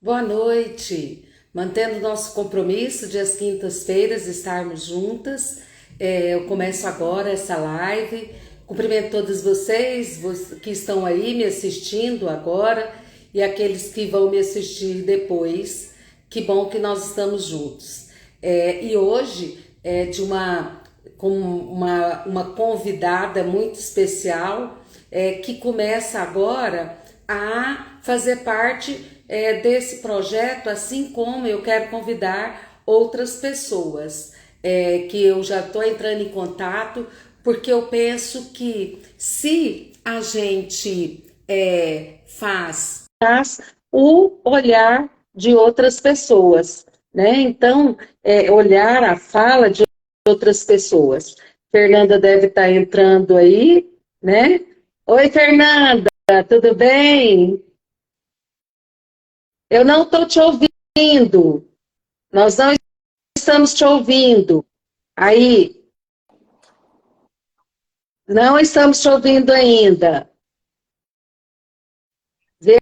Boa noite. Mantendo nosso compromisso de às quintas-feiras estarmos juntas. Eu começo agora essa live. Cumprimento todos vocês que estão aí me assistindo agora e aqueles que vão me assistir depois. Que bom que nós estamos juntos. E hoje é com uma convidada muito especial que começa agora a fazer parte desse projeto, assim como eu quero convidar outras pessoas que eu já estou entrando em contato, porque eu penso que se a gente faz o olhar de outras pessoas, né? Então, olhar a fala de outras pessoas. Fernanda deve estar entrando aí, né? Oi, Fernanda, tudo bem? Eu não estou te ouvindo. Nós não estamos te ouvindo. Aí, não estamos te ouvindo ainda. Vê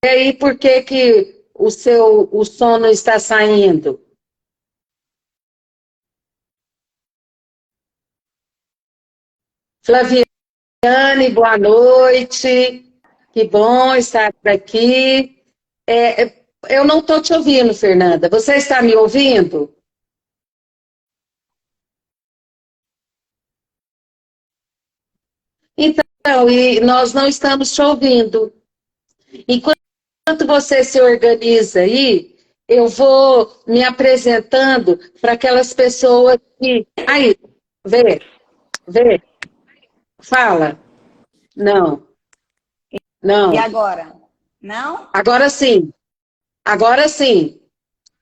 aí por que que o som não está saindo. Flaviane, boa noite. Que bom estar por aqui. Eu não estou te ouvindo, Fernanda. Você está me ouvindo? Então, e nós não estamos te ouvindo. Enquanto você se organiza aí, eu vou me apresentando para aquelas pessoas que. Aí, vê, vê, fala. Não, E não. agora? Não? Agora sim, agora sim.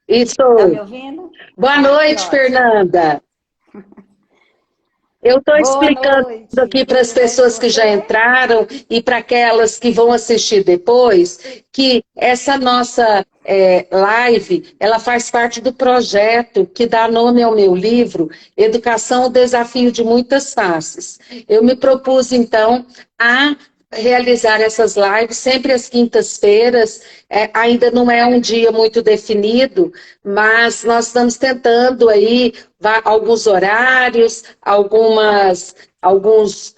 Tá me Isso. ouvindo? Boa Ah, que noite, ótimo. Fernanda. Eu estou Boa explicando aqui noite. para as Tudo bem com pessoas que já você? entraram e para aquelas que vão assistir depois, que essa nossa live, ela faz parte do projeto que dá nome ao meu livro, Educação, o Desafio de Muitas Faces. Eu me propus, então, a realizar essas lives sempre às quintas-feiras. Ainda não é um dia muito definido, mas nós estamos tentando aí alguns horários, alguns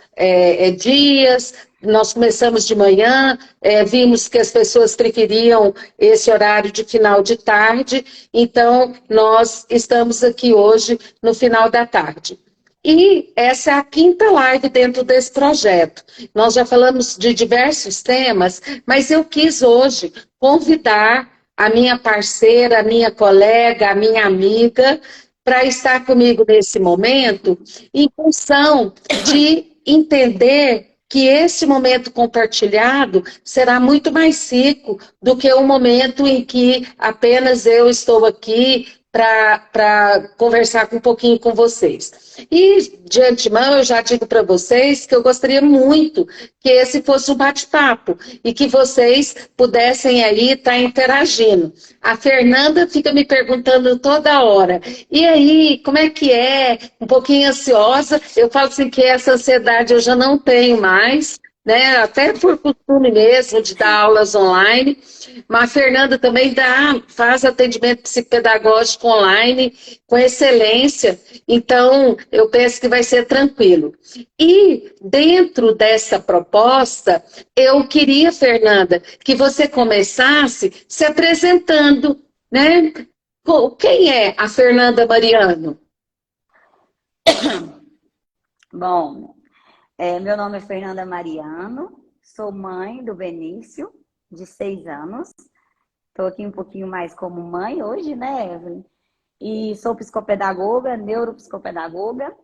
dias. Nós começamos de manhã, vimos que as pessoas preferiam esse horário de final de tarde, então nós estamos aqui hoje no final da tarde. E essa é a quinta live dentro desse projeto. Nós já falamos de diversos temas, mas eu quis hoje convidar a minha parceira, a minha colega, a minha amiga, para estar comigo nesse momento, em função de entender que esse momento compartilhado será muito mais rico do que o momento em que apenas eu estou aqui para conversar um pouquinho com vocês. E, de antemão, eu já digo para vocês que eu gostaria muito que esse fosse um bate-papo e que vocês pudessem aí estar interagindo. A Fernanda fica me perguntando toda hora, e aí, como é que é? Um pouquinho ansiosa. Eu falo assim que essa ansiedade eu já não tenho mais, né? Até por costume mesmo de dar aulas online. Mas a Fernanda também faz atendimento psicopedagógico online com excelência, então eu penso que vai ser tranquilo. E dentro dessa proposta, eu queria, Fernanda, que você começasse se apresentando, né? Quem é a Fernanda Mariano? Bom, meu nome é Fernanda Mariano, sou mãe do Benício, de 6 anos. Estou aqui um pouquinho mais como mãe hoje, né, Evelyn? E sou psicopedagoga, neuropsicopedagoga,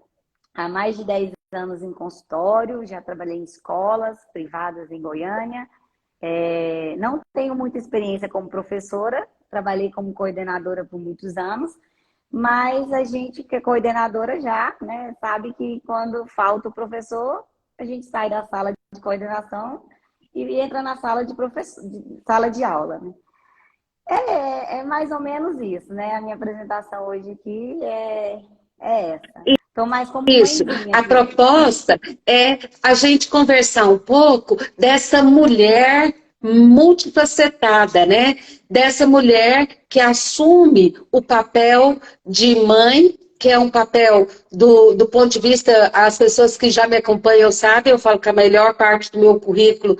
há mais de 10 anos em consultório, já trabalhei em escolas privadas em Goiânia. Não tenho muita experiência como professora, trabalhei como coordenadora por muitos anos, mas a gente que é coordenadora já, né, sabe que quando falta o professor, a gente sai da sala de coordenação e entra na sala de sala de aula, né? É mais ou menos isso, né? A minha apresentação hoje aqui é essa. Estou mais como Isso. mãezinha A aqui. proposta é a gente conversar um pouco dessa mulher multifacetada, né? Dessa mulher que assume o papel de mãe, que é um papel do ponto de vista, as pessoas que já me acompanham sabem, eu falo que a melhor parte do meu currículo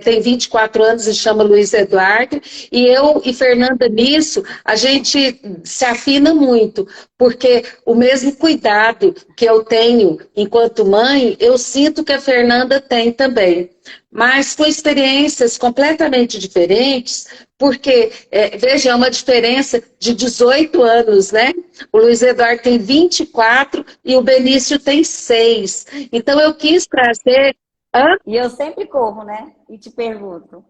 tem 24 anos e chama Luiz Eduardo, e eu e Fernanda nisso, a gente se afina muito, porque o mesmo cuidado que eu tenho enquanto mãe, eu sinto que a Fernanda tem também. Mas com experiências completamente diferentes, porque, veja, é uma diferença de 18 anos, né? O Luiz Eduardo tem 24 e o Benício tem 6. Então, eu quis trazer... Hã? E eu sempre corro, né? E te pergunto.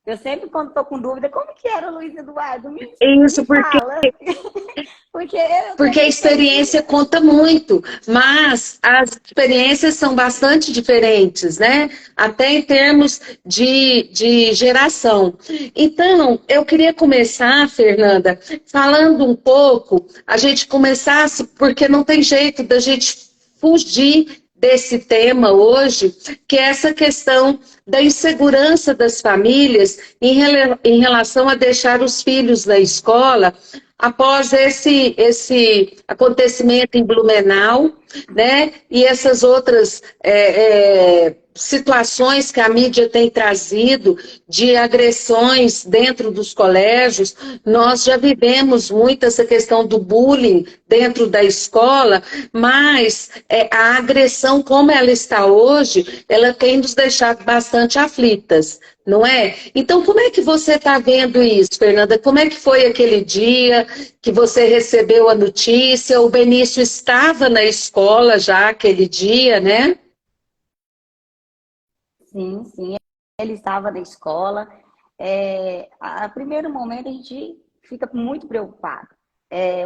Eu sempre, quando estou com dúvida, como que era o Luiz Eduardo? Isso Me fala. Porque eu porque a também experiência queria. conta muito, mas as experiências são bastante diferentes, né? Até em termos de geração. Então, eu queria começar, Fernanda, falando um pouco, a gente começasse, porque não tem jeito da gente fugir desse tema hoje, que é essa questão da insegurança das famílias em relação a deixar os filhos na escola após esse acontecimento em Blumenau, né? E essas outras situações que a mídia tem trazido de agressões dentro dos colégios, nós já vivemos muito essa questão do bullying dentro da escola, mas a agressão como ela está hoje, ela tem nos deixado bastante aflitas, não é? Então, como é que você está vendo isso, Fernanda? Como é que foi aquele dia que você recebeu a notícia? O Benício estava na escola já aquele dia, né? Sim, sim. Ele estava na escola. A primeiro momento a gente fica muito preocupado.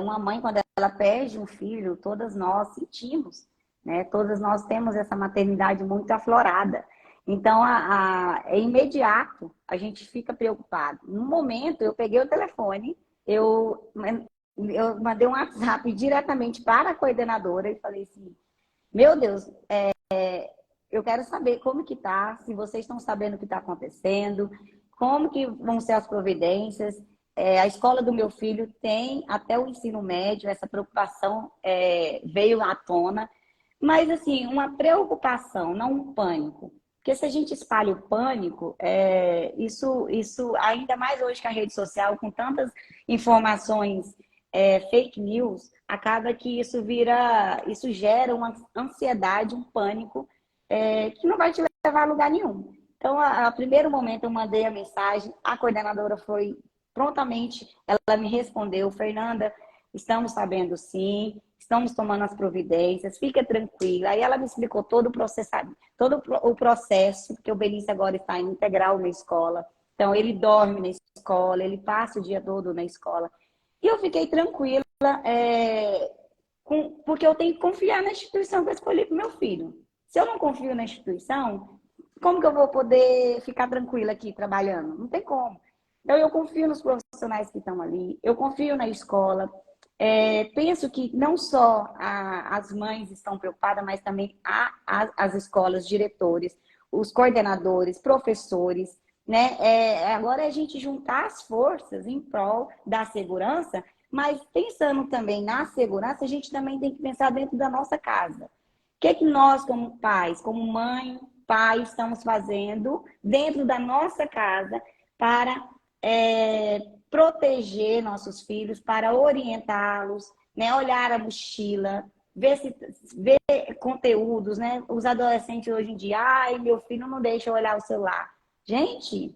Uma mãe, quando ela perde um filho, todas nós sentimos, né? Todas nós temos essa maternidade muito aflorada. Então, é imediato, a gente fica preocupado. No momento, eu peguei o telefone, eu mandei um WhatsApp diretamente para a coordenadora e falei assim, meu Deus, eu quero saber como que tá, se vocês estão sabendo o que está acontecendo, como que vão ser as providências. A escola do meu filho tem até o ensino médio, essa preocupação veio à tona, mas assim, uma preocupação, não um pânico. Porque se a gente espalha o pânico, isso ainda mais hoje que a rede social, com tantas informações fake news, acaba que isso gera uma ansiedade, um pânico, que não vai te levar a lugar nenhum. Então, a primeiro momento eu mandei a mensagem, a coordenadora foi prontamente, ela me respondeu, Fernanda, estamos sabendo sim, estamos tomando as providências, fica tranquila. Aí ela me explicou todo o processo, porque o Benício agora está em integral na escola, então ele dorme na escola, ele passa o dia todo na escola. E eu fiquei tranquila, porque eu tenho que confiar na instituição que eu escolhi para o meu filho. Se eu não confio na instituição, como que eu vou poder ficar tranquila aqui trabalhando? Não tem como. Então, eu confio nos profissionais que estão ali, eu confio na escola. Penso que não só as mães estão preocupadas, mas também as escolas, diretores, os coordenadores, professores, né? Agora é a gente juntar as forças em prol da segurança, mas pensando também na segurança, a gente também tem que pensar dentro da nossa casa. O que nós, como pais, como mãe, pai, estamos fazendo dentro da nossa casa para proteger nossos filhos, para orientá-los, né? Olhar a mochila, ver conteúdos, né? Os adolescentes hoje em dia, ai, meu filho não deixa eu olhar o celular. Gente,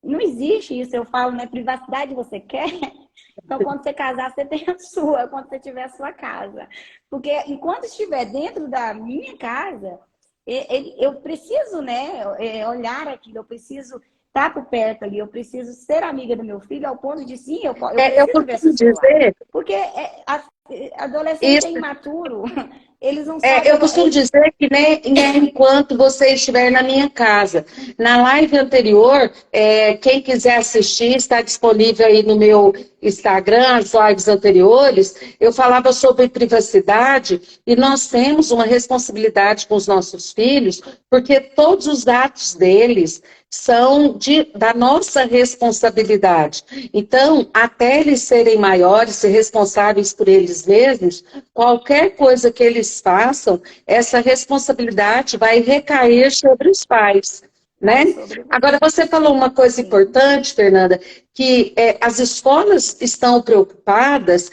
não existe isso. Eu falo, né? Privacidade você quer? Então, quando você casar, você tem a sua, quando você tiver a sua casa. Porque enquanto estiver dentro da minha casa, eu preciso, né, olhar aquilo, eu preciso estar por perto ali, eu preciso ser amiga do meu filho, ao ponto de, sim, eu preciso ver seu celular. Porque adolescente é imaturo, eles não sabem... Eu costumo dizer que nem enquanto você estiver na minha casa. Na live anterior, quem quiser assistir, está disponível aí no meu Instagram, as lives anteriores, eu falava sobre privacidade e nós temos uma responsabilidade com os nossos filhos, porque todos os dados deles são da nossa responsabilidade. Então, até eles serem maiores e responsáveis por eles mesmos, qualquer coisa que eles façam, essa responsabilidade vai recair sobre os pais. Né? Agora, você falou uma coisa importante, Fernanda, que as escolas estão preocupadas,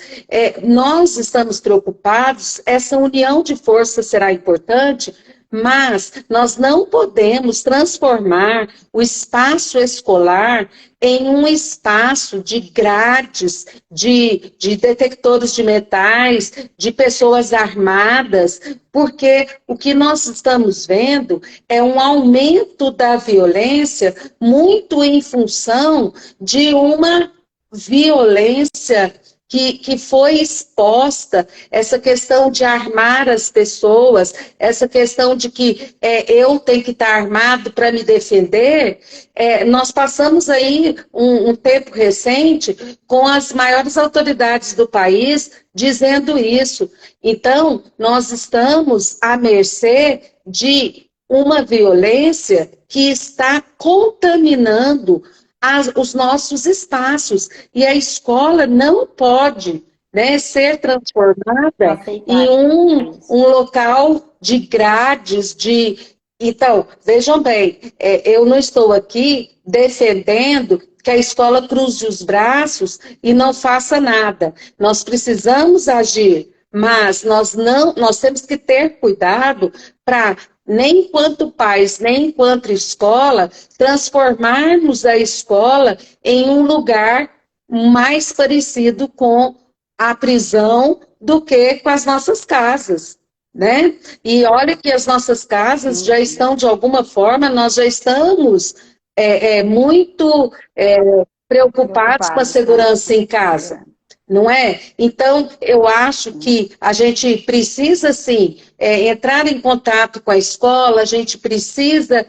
nós estamos preocupados, essa união de forças será importante, mas nós não podemos transformar o espaço escolar em um espaço de grades, de detectores de metais, de pessoas armadas, porque o que nós estamos vendo é um aumento da violência muito em função de uma violência que foi exposta, essa questão de armar as pessoas, essa questão de que eu tenho que estar armado para me defender, nós passamos aí um tempo recente com as maiores autoridades do país dizendo isso. Então, nós estamos à mercê de uma violência que está contaminando os nossos espaços. E a escola não pode, né, ser transformada em um local de grades, Então, vejam bem, eu não estou aqui defendendo que a escola cruze os braços e não faça nada. Nós precisamos agir, mas nós temos que ter cuidado para nem enquanto pais, nem enquanto escola, transformarmos a escola em um lugar mais parecido com a prisão do que com as nossas casas, né? E olha que as nossas casas já estão, de alguma forma, nós já estamos muito preocupados com a segurança em casa. Não é? Então, eu acho que a gente precisa, sim, entrar em contato com a escola, a gente precisa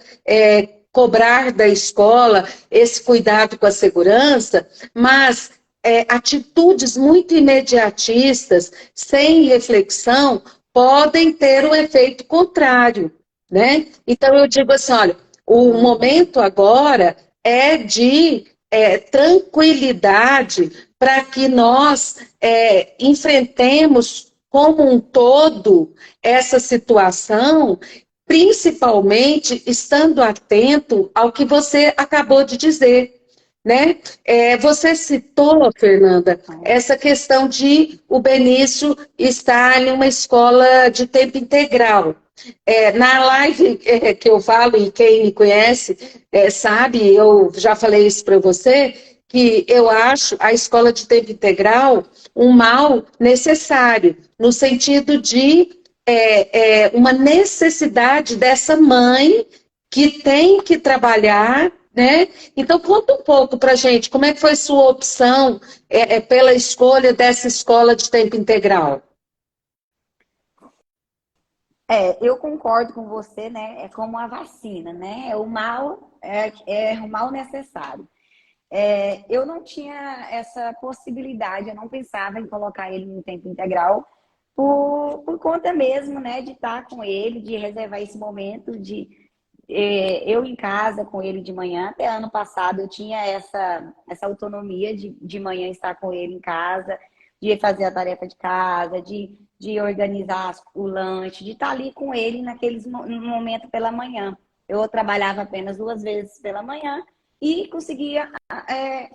cobrar da escola esse cuidado com a segurança, mas atitudes muito imediatistas, sem reflexão, podem ter um efeito contrário, né? Então, eu digo assim, olha, o momento agora é de tranquilidade para que nós enfrentemos como um todo essa situação, principalmente estando atento ao que você acabou de dizer, né? Você citou, Fernanda, essa questão de o Benício estar em uma escola de tempo integral. Na live que eu falo, e quem me conhece sabe, eu já falei isso para você, que eu acho a escola de tempo integral um mal necessário, no sentido de uma necessidade dessa mãe que tem que trabalhar, né? Então, conta um pouco para a gente, como é que foi sua opção pela escolha dessa escola de tempo integral? Eu concordo com você, né? É como a vacina, né? O mal é o mal necessário. Eu não tinha essa possibilidade, eu não pensava em colocar ele em tempo integral por conta mesmo, né? De estar com ele, de reservar esse momento de eu em casa com ele de manhã. Até ano passado eu tinha essa autonomia de manhã estar com ele em casa, de fazer a tarefa de casa, de organizar o lanche, de estar ali com ele no momento pela manhã. Eu trabalhava apenas 2 vezes pela manhã e conseguia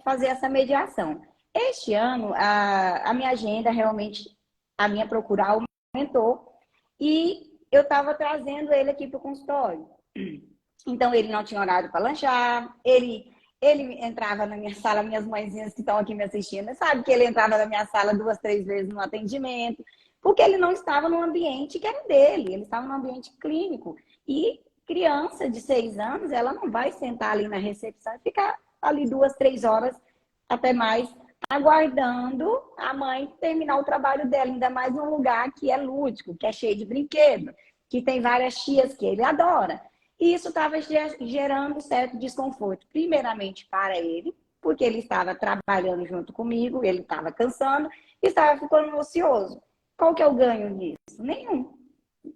fazer essa mediação. Este ano, a minha agenda realmente, a minha procura aumentou e eu estava trazendo ele aqui para o consultório. Então, ele não tinha horário para lanchar, ele entrava na minha sala, minhas mãezinhas que estão aqui me assistindo, sabe que ele entrava na minha sala 2, 3 vezes no atendimento, porque ele não estava no ambiente que era dele, ele estava no ambiente clínico. E criança de 6 anos, ela não vai sentar ali na recepção e ficar ali 2, 3 horas, até mais, aguardando a mãe terminar o trabalho dela, ainda mais num lugar que é lúdico, que é cheio de brinquedo, que tem várias tias que ele adora. E isso estava gerando certo desconforto, primeiramente para ele, porque ele estava trabalhando junto comigo, ele estava cansando, e estava ficando ocioso. Qual que é o ganho nisso? Nenhum.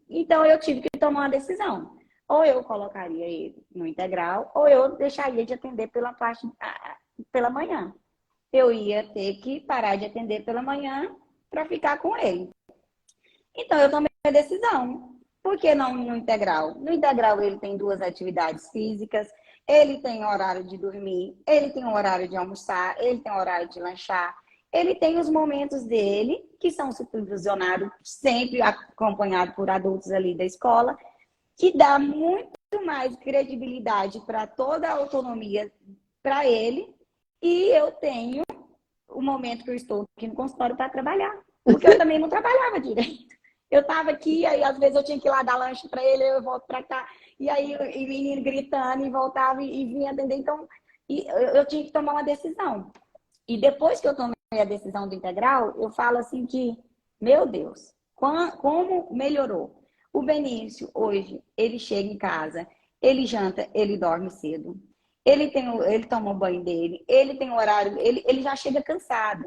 Então, eu tive que tomar uma decisão. Ou eu colocaria ele no integral, ou eu deixaria de atender pela manhã. Eu ia ter que parar de atender pela manhã para ficar com ele. Então, eu tomei a decisão. Por que não no integral? No integral, ele tem 2 atividades físicas, ele tem horário de dormir, ele tem horário de almoçar, ele tem horário de lanchar, ele tem os momentos dele, que são supervisionados, sempre acompanhado por adultos ali da escola, que dá muito mais credibilidade para toda a autonomia para ele, e eu tenho o momento que eu estou aqui no consultório para trabalhar, porque eu também não trabalhava direito. Eu estava aqui, aí às vezes eu tinha que ir lá dar lanche para ele, eu volto para cá, e aí o menino gritando, e voltava e vinha atender. Então, eu tinha que tomar uma decisão. E depois que eu tomei a decisão do integral, eu falo assim que, meu Deus, como melhorou. O Benício, hoje, ele chega em casa, ele janta, ele dorme cedo, ele toma o banho dele, ele tem o horário, ele já chega cansado.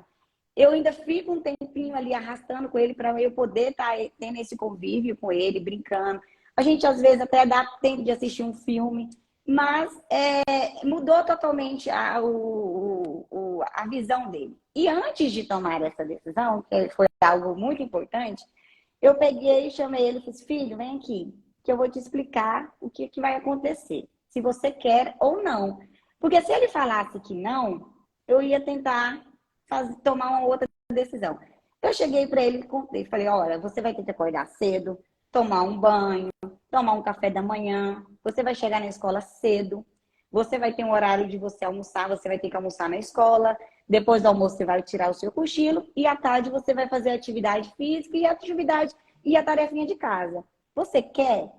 Eu ainda fico um tempinho ali arrastando com ele para eu poder estar tendo esse convívio com ele, brincando. A gente, às vezes, até dá tempo de assistir um filme, mas mudou totalmente a visão dele. E antes de tomar essa decisão, que foi algo muito importante, eu peguei e chamei ele e disse, filho, vem aqui, que eu vou te explicar o que vai acontecer, se você quer ou não. Porque se ele falasse que não, eu ia tentar tomar uma outra decisão. Eu cheguei para ele e contei, falei, olha, você vai ter que acordar cedo, tomar um banho, tomar um café da manhã, você vai chegar na escola cedo, você vai ter um horário de você almoçar, você vai ter que almoçar na escola, depois do almoço você vai tirar o seu cochilo e à tarde você vai fazer atividade física e a tarefinha de casa. Você quer?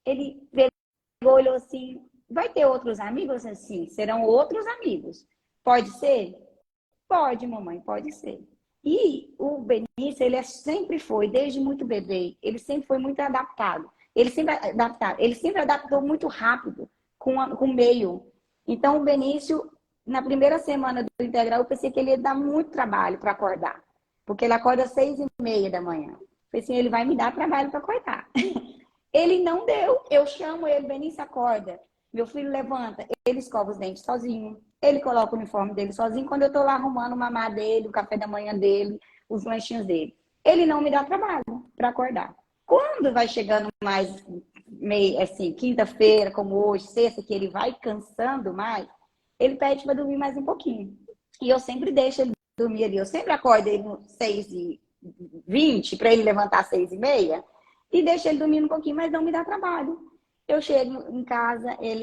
Ele pegou, olhou assim, vai ter outros amigos? Assim, serão outros amigos. Pode ser? Pode, mamãe, pode ser. E o Benício, ele sempre foi, desde muito bebê, ele sempre foi muito adaptado. Ele sempre adaptou muito rápido com o meio. Então, o Benício, na primeira semana do integral, eu pensei que ele ia dar muito trabalho para acordar. Porque ele acorda às 6h30 da manhã. Eu pensei, ele vai me dar trabalho para acordar. Ele não deu. Eu chamo ele, Benício, acorda. Meu filho levanta, ele escova os dentes sozinho. Ele coloca o uniforme dele sozinho. Quando eu estou lá arrumando o mamá dele, o café da manhã dele, os lanchinhos dele. Ele não me dá trabalho para acordar. Quando vai chegando mais, meio assim, quinta-feira, como hoje, sexta, que ele vai cansando mais, ele pede para dormir mais um pouquinho. E eu sempre deixo ele dormir ali. Eu sempre acordo ele às 6h20 para ele levantar às 6h30 e deixo ele dormir um pouquinho, mas não me dá trabalho. Eu chego em casa, ele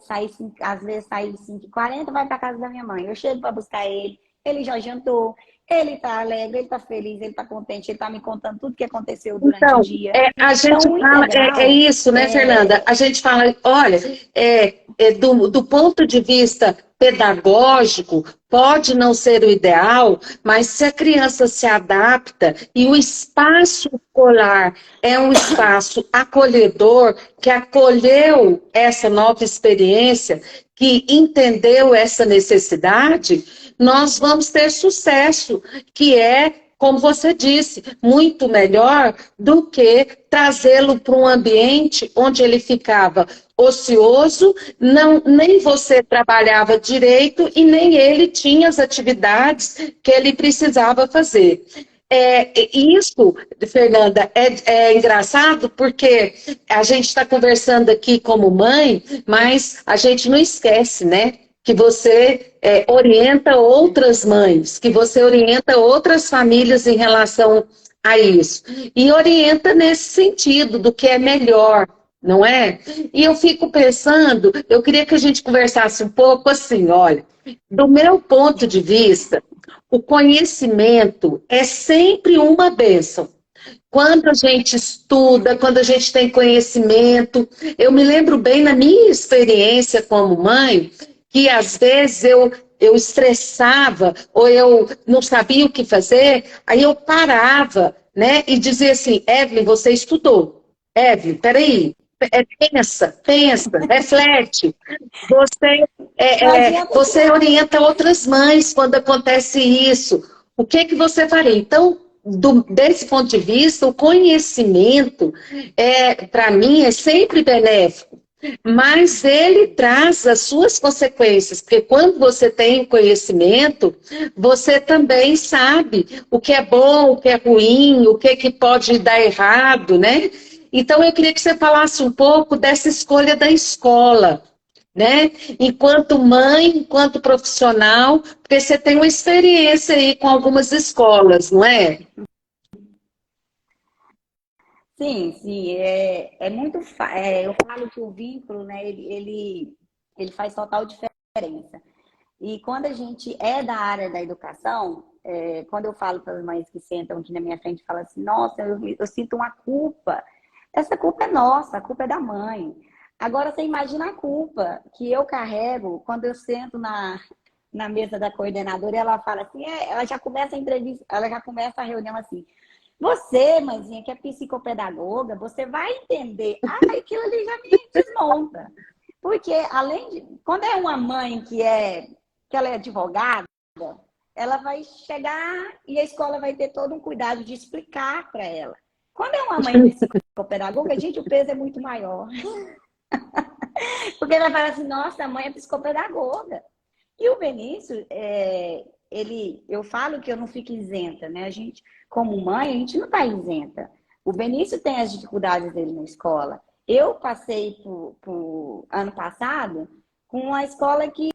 sai, às vezes sai 5h40, vai para casa da minha mãe. Eu chego para buscar ele já jantou, ele tá alegre, ele tá feliz, ele tá contente, ele tá me contando tudo que aconteceu durante o dia. A gente Então, fala, integral, é isso, né, Fernanda? A gente fala, olha, do ponto de vista pedagógico, pode não ser o ideal, mas se a criança se adapta e o espaço escolar é um espaço acolhedor, que acolheu essa nova experiência, que entendeu essa necessidade, nós vamos ter sucesso, que é, como você disse, muito melhor do que trazê-lo para um ambiente onde ele ficava ocioso, nem você trabalhava direito e nem ele tinha as atividades que ele precisava fazer. Isso, Fernanda, é engraçado porque a gente está conversando aqui como mãe, mas a gente não esquece, né? Que você orienta outras mães, que você orienta outras famílias em relação a isso. E orienta nesse sentido, do que é melhor, não é? E eu fico pensando, eu queria que a gente conversasse um pouco assim, olha, do meu ponto de vista, o conhecimento é sempre uma bênção. Quando a gente estuda, quando a gente tem conhecimento, eu me lembro bem na minha experiência como mãe, que às vezes eu estressava ou eu não sabia o que fazer, aí eu parava, né, e dizia assim, Evelyn, você estudou. Evelyn, peraí, pensa, reflete. Você, Não adianta você orienta outras mães quando acontece isso. O que que você faria? Então, desse ponto de vista, o conhecimento, para mim, é sempre benéfico. Mas ele traz as suas consequências, porque quando você tem conhecimento, você também sabe o que é bom, o que é ruim, o que, que pode dar errado, né? Então, eu queria que você falasse um pouco dessa escolha da escola, né? Enquanto mãe, enquanto profissional, porque você tem uma experiência aí com algumas escolas, não é? sim, sim, é muito. Eu falo que o vínculo, né, ele faz total diferença. E quando a gente é da área da educação, quando eu falo para as mães que sentam aqui na minha frente e falam assim, nossa, eu sinto uma culpa. Essa culpa é nossa, a culpa é da mãe. Agora você imagina a culpa que eu carrego quando eu sento na mesa da coordenadora e ela fala assim, ela já começa a entrevista, ela já começa a reunião assim. Você, mãezinha, que é psicopedagoga, você vai entender. Ah, aquilo ali já me desmonta. Porque além de. Quando é uma mãe que ela é advogada, ela vai chegar e a escola vai ter todo um cuidado de explicar para ela. Quando é uma mãe psicopedagoga, gente, o peso é muito maior. Porque ela fala assim, nossa, a mãe é psicopedagoga. E o Benício, eu falo que eu não fico isenta, né? A gente, como mãe, a gente não está isenta. O Benício tem as dificuldades dele na escola. Eu passei por ano passado com uma escola que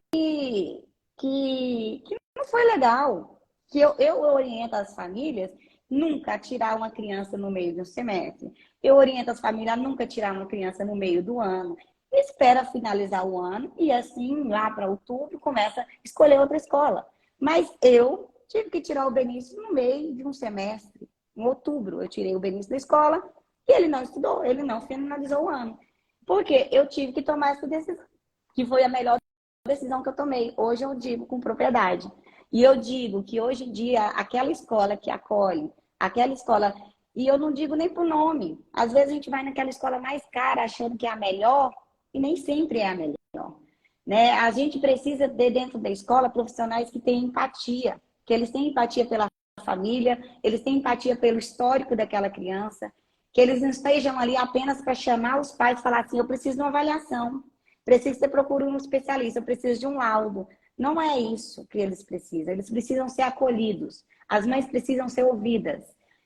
não foi legal. Que eu oriento as famílias nunca a tirar uma criança no meio de um semestre. Eu oriento as famílias a nunca tirar uma criança no meio do ano. Espera finalizar o ano e assim, lá para outubro, começa a escolher outra escola. Mas eu tive que tirar o Benício no meio de um semestre. Em outubro, eu tirei o Benício da escola e ele não estudou, ele não finalizou o ano. Porque eu tive que tomar essa decisão, que foi a melhor decisão que eu tomei. Hoje eu digo com propriedade. E eu digo que hoje em dia, aquela escola que acolhe, aquela escola. E eu não digo nem por nome. Às vezes a gente vai naquela escola mais cara achando que é a melhor e nem sempre é a melhor. Né? A gente precisa ter dentro da escola profissionais que têm empatia, que eles têm empatia pela família, eles têm empatia pelo histórico daquela criança, que eles não estejam ali apenas para chamar os pais e falar assim, eu preciso de uma avaliação, preciso que você procure um especialista, eu preciso de um laudo. Não é isso que eles precisam ser acolhidos, as mães precisam ser ouvidas.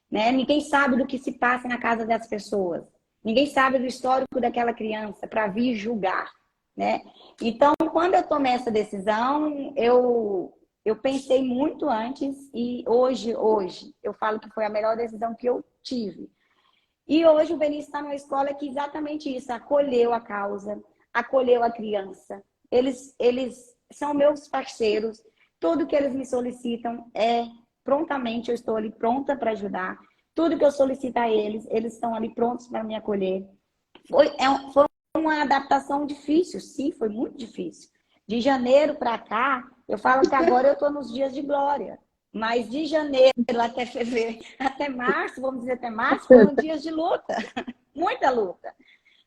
Né? Ninguém sabe do que se passa na casa das pessoas, ninguém sabe do histórico daquela criança para vir julgar. Né? Então, quando eu tomei essa decisão, eu pensei muito antes e hoje, eu falo que foi a melhor decisão que eu tive. E hoje o Benício está numa escola que exatamente isso, acolheu a causa, acolheu a criança. Eles são meus parceiros, tudo que eles me solicitam prontamente, eu estou ali pronta para ajudar. Tudo que eu solicito a eles, eles estão ali prontos para me acolher. Foi uma adaptação difícil, sim, foi muito difícil. De janeiro para cá, eu falo que agora eu estou nos dias de glória. Mas de janeiro até fevereiro, até março, vamos dizer até março, foram dias de luta. Muita luta.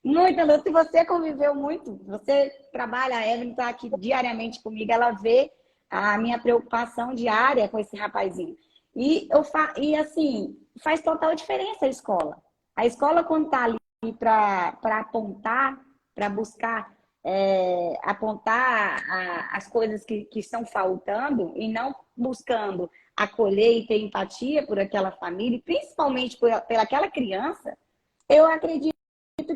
Muita luta. E você conviveu muito. Você trabalha, a Evelyn está aqui diariamente comigo, ela vê a minha preocupação diária com esse rapazinho. E assim, faz total diferença a escola. A escola, quando está ali para apontar, para buscar apontar as coisas que estão faltando e não buscando acolher e ter empatia por aquela família, e principalmente por aquela criança, eu acredito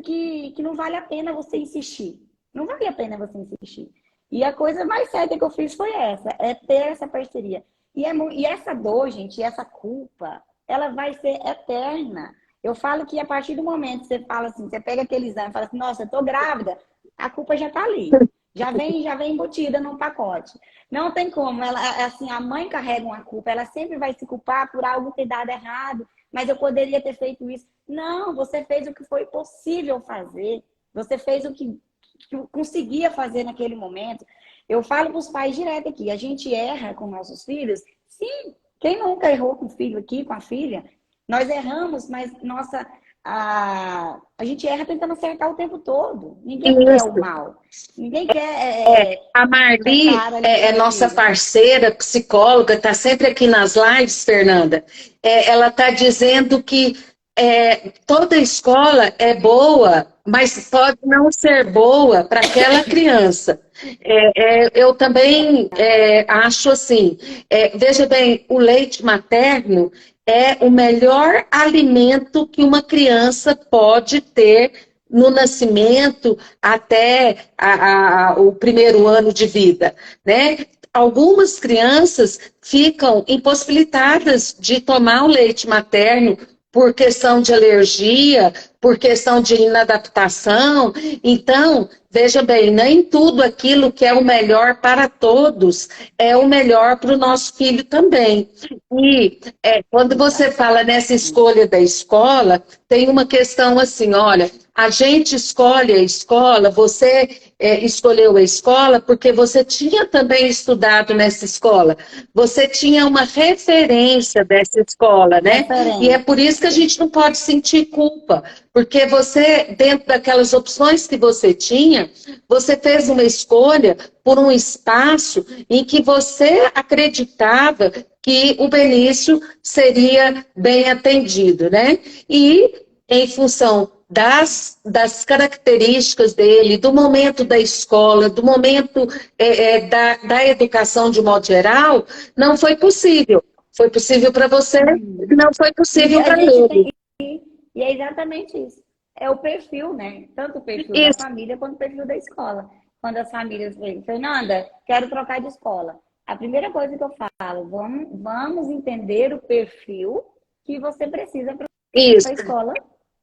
que não vale a pena você insistir. Não vale a pena você insistir. E a coisa mais certa que eu fiz foi essa, ter essa parceria. E essa dor, gente, essa culpa, ela vai ser eterna. Eu falo que a partir do momento que você fala assim, você pega aquele exame e fala assim, nossa, eu tô grávida, a culpa já está ali. Já vem embutida num pacote. Não tem como. Assim, a mãe carrega uma culpa, ela sempre vai se culpar por algo ter dado errado, mas eu poderia ter feito isso. Não, você fez o que foi possível fazer. Você fez o que conseguia fazer naquele momento. Eu falo para os pais direto aqui, a gente erra com nossos filhos? Sim, quem nunca errou com o filho aqui, com a filha? Nós erramos, mas a gente erra tentando acertar o tempo todo. Ninguém quer o mal. Ninguém quer A Marli é nossa parceira, psicóloga, está sempre aqui nas lives, Fernanda. Ela está dizendo que toda escola é boa, mas pode não ser boa para aquela criança. Eu também acho assim, veja bem, o leite materno é o melhor alimento que uma criança pode ter no nascimento até o primeiro ano de vida, né? Algumas crianças ficam impossibilitadas de tomar o leite materno por questão de alergia, por questão de inadaptação. Então, veja bem, nem tudo aquilo que é o melhor para todos é o melhor para o nosso filho também. E quando você fala nessa escolha da escola, tem uma questão assim, olha, a gente escolhe a escola, você escolheu a escola porque você tinha também estudado nessa escola, você tinha uma referência dessa escola, né? E é por isso que a gente não pode sentir culpa, porque você, dentro daquelas opções que você tinha, você fez uma escolha por um espaço em que você acreditava que o Benício seria bem atendido, né? E em função das características dele, do momento da escola, do momento da educação de modo geral, não foi possível. Foi possível para você, não foi possível para ele. E é exatamente isso. É o perfil, né? Tanto o perfil da família quanto o perfil da escola. Quando as famílias dizem, Fernanda, quero trocar de escola. A primeira coisa que eu falo, vamos entender o perfil que você precisa para a escola,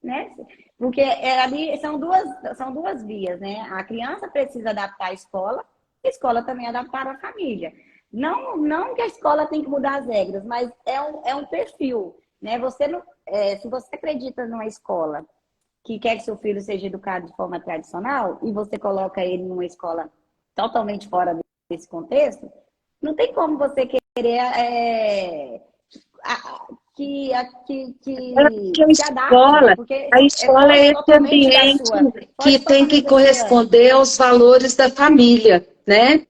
né? Porque ali são duas vias, né? A criança precisa adaptar a escola também adaptar a família. Não que a escola tem que mudar as regras, mas é um perfil, né? Se você acredita numa escola que quer que seu filho seja educado de forma tradicional e você coloca ele numa escola totalmente fora desse contexto, não tem como você querer que se adapte, porque a escola é esse ambiente que tem que corresponder aos valores da família, né?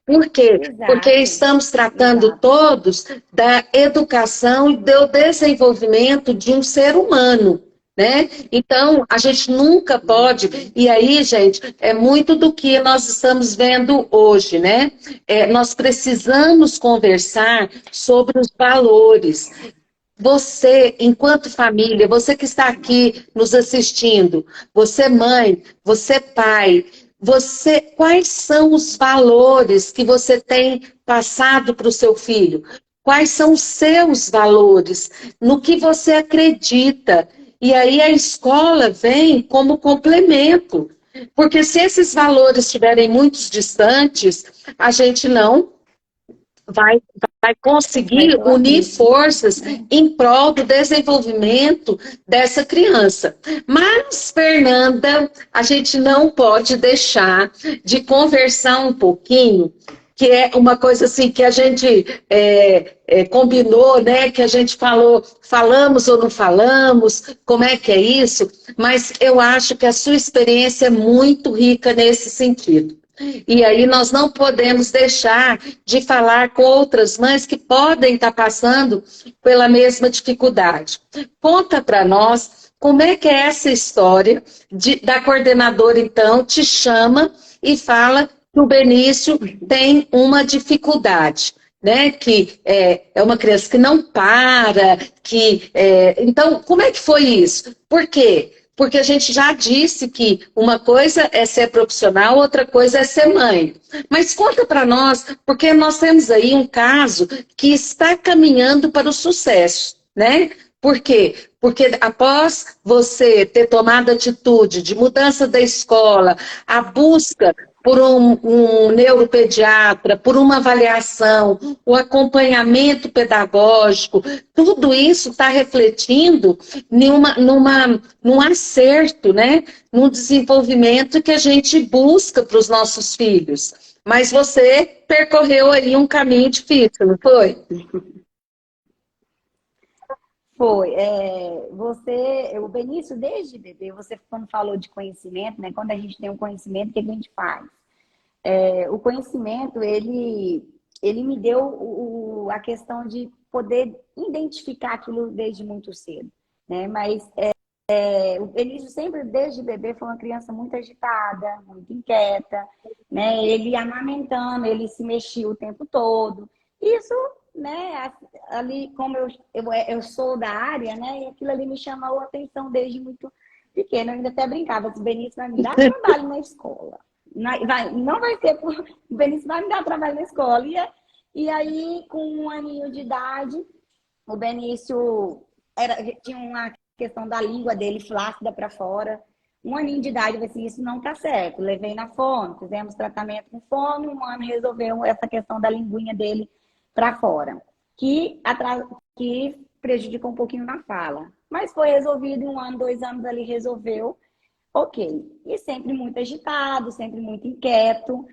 Por quê? Porque estamos tratando todos da educação e do desenvolvimento de um ser humano, né? Então, a gente nunca pode, e aí, gente, é muito do que nós estamos vendo hoje, né? Nós precisamos conversar sobre os valores. Você, enquanto família, você que está aqui nos assistindo, você mãe, você pai, quais são os valores que você tem passado para o seu filho? Quais são os seus valores? No que você acredita? E aí a escola vem como complemento. Porque se esses valores estiverem muito distantes, a gente não vai conseguir unir forças em prol do desenvolvimento dessa criança. Mas, Fernanda, a gente não pode deixar de conversar um pouquinho, que é uma coisa assim que a gente combinou, né? Que a gente falamos ou não falamos, como é que é isso? Mas eu acho que a sua experiência é muito rica nesse sentido. E aí nós não podemos deixar de falar com outras mães que podem estar passando pela mesma dificuldade. Conta para nós como é que é essa história da coordenadora, então, te chama e fala que o Benício tem uma dificuldade, né? Que é uma criança que não para, então, como é que foi isso? Por quê? Porque a gente já disse que uma coisa é ser profissional, outra coisa é ser mãe. Mas conta para nós, porque nós temos aí um caso que está caminhando para o sucesso, né? Por quê? Porque após você ter tomado atitude de mudança da escola, a busca por um neuropediatra, por uma avaliação, o acompanhamento pedagógico, tudo isso está refletindo num acerto, né? Num desenvolvimento que a gente busca para os nossos filhos. Mas você percorreu aí um caminho difícil, não foi? Foi. O Benício, desde bebê, você quando falou de conhecimento, né? Quando a gente tem um conhecimento, o que a gente faz? O conhecimento, ele me deu a questão de poder identificar aquilo desde muito cedo, né? Mas o Benício sempre, desde bebê, foi uma criança muito agitada, muito inquieta, né? Ele amamentando, ele se mexia o tempo todo. Isso, né? Ali, como eu sou da área, né? E aquilo ali me chamou a atenção desde muito pequeno. Eu ainda até brincava, o Benício vai me dar trabalho na escola. Não vai ser, o Benício vai me dar trabalho na escola. E aí, com 1 aninho de idade, o Benício tinha uma questão da língua dele flácida para fora. 1 aninho de idade, eu falei assim, isso não tá certo. Levei na fono, fizemos tratamento com fono, 1 ano resolveu essa questão da linguinha dele para fora, que prejudica um pouquinho na fala. Mas foi resolvido em 1 ano, 2 anos ali resolveu, ok. E sempre muito agitado, sempre muito inquieto.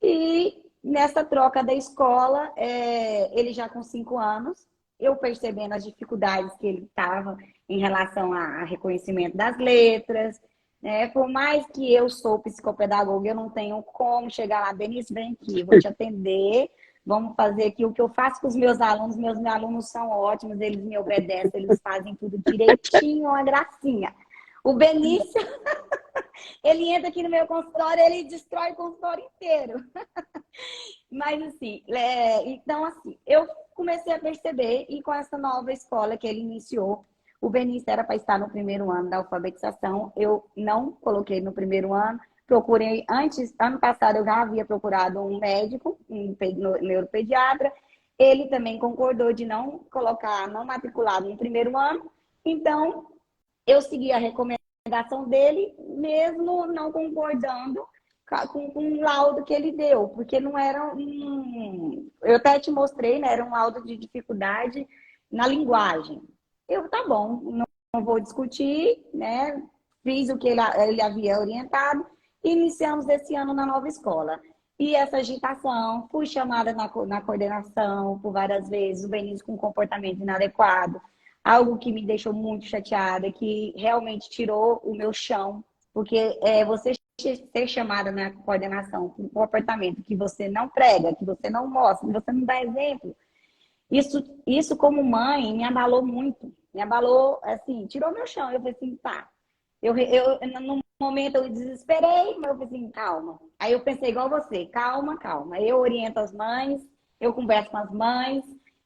E nessa troca da escola, ele já com 5 anos, eu percebendo as dificuldades que ele estava em relação a reconhecimento das letras, né? Por mais que eu sou psicopedagoga, eu não tenho como chegar lá, Benício, vem aqui, vou te atender, vamos fazer aqui o que eu faço com os meus alunos são ótimos, eles me obedecem, eles fazem tudo direitinho, uma gracinha. O Benício, ele entra aqui no meu consultório, ele destrói o consultório inteiro. Mas assim, então assim, eu comecei a perceber, e com essa nova escola que ele iniciou, o Benício era para estar no primeiro ano da alfabetização, eu não coloquei no primeiro ano, procurei antes, ano passado eu já havia procurado um médico, um neuropediatra, ele também concordou de não colocar, não matriculado no primeiro ano, então eu segui a recomendação dele, mesmo não concordando com o laudo que ele deu, porque não era um... Eu até te mostrei, né? Era um laudo de dificuldade na linguagem. Tá bom, não vou discutir, né? Fiz o que ele havia orientado e iniciamos esse ano na nova escola. E essa agitação, fui chamada na coordenação por várias vezes, o Benício com comportamento inadequado, algo que me deixou muito chateada, que realmente tirou o meu chão, porque você ser chamada na coordenação por um comportamento que você não prega, que você não mostra, que você não dá exemplo, isso como mãe me abalou muito, me abalou, assim, tirou meu chão. Eu falei assim, tá. No momento eu desesperei, mas eu falei assim, calma. Aí eu pensei igual você, calma, calma. Eu oriento as mães, eu converso com as mães,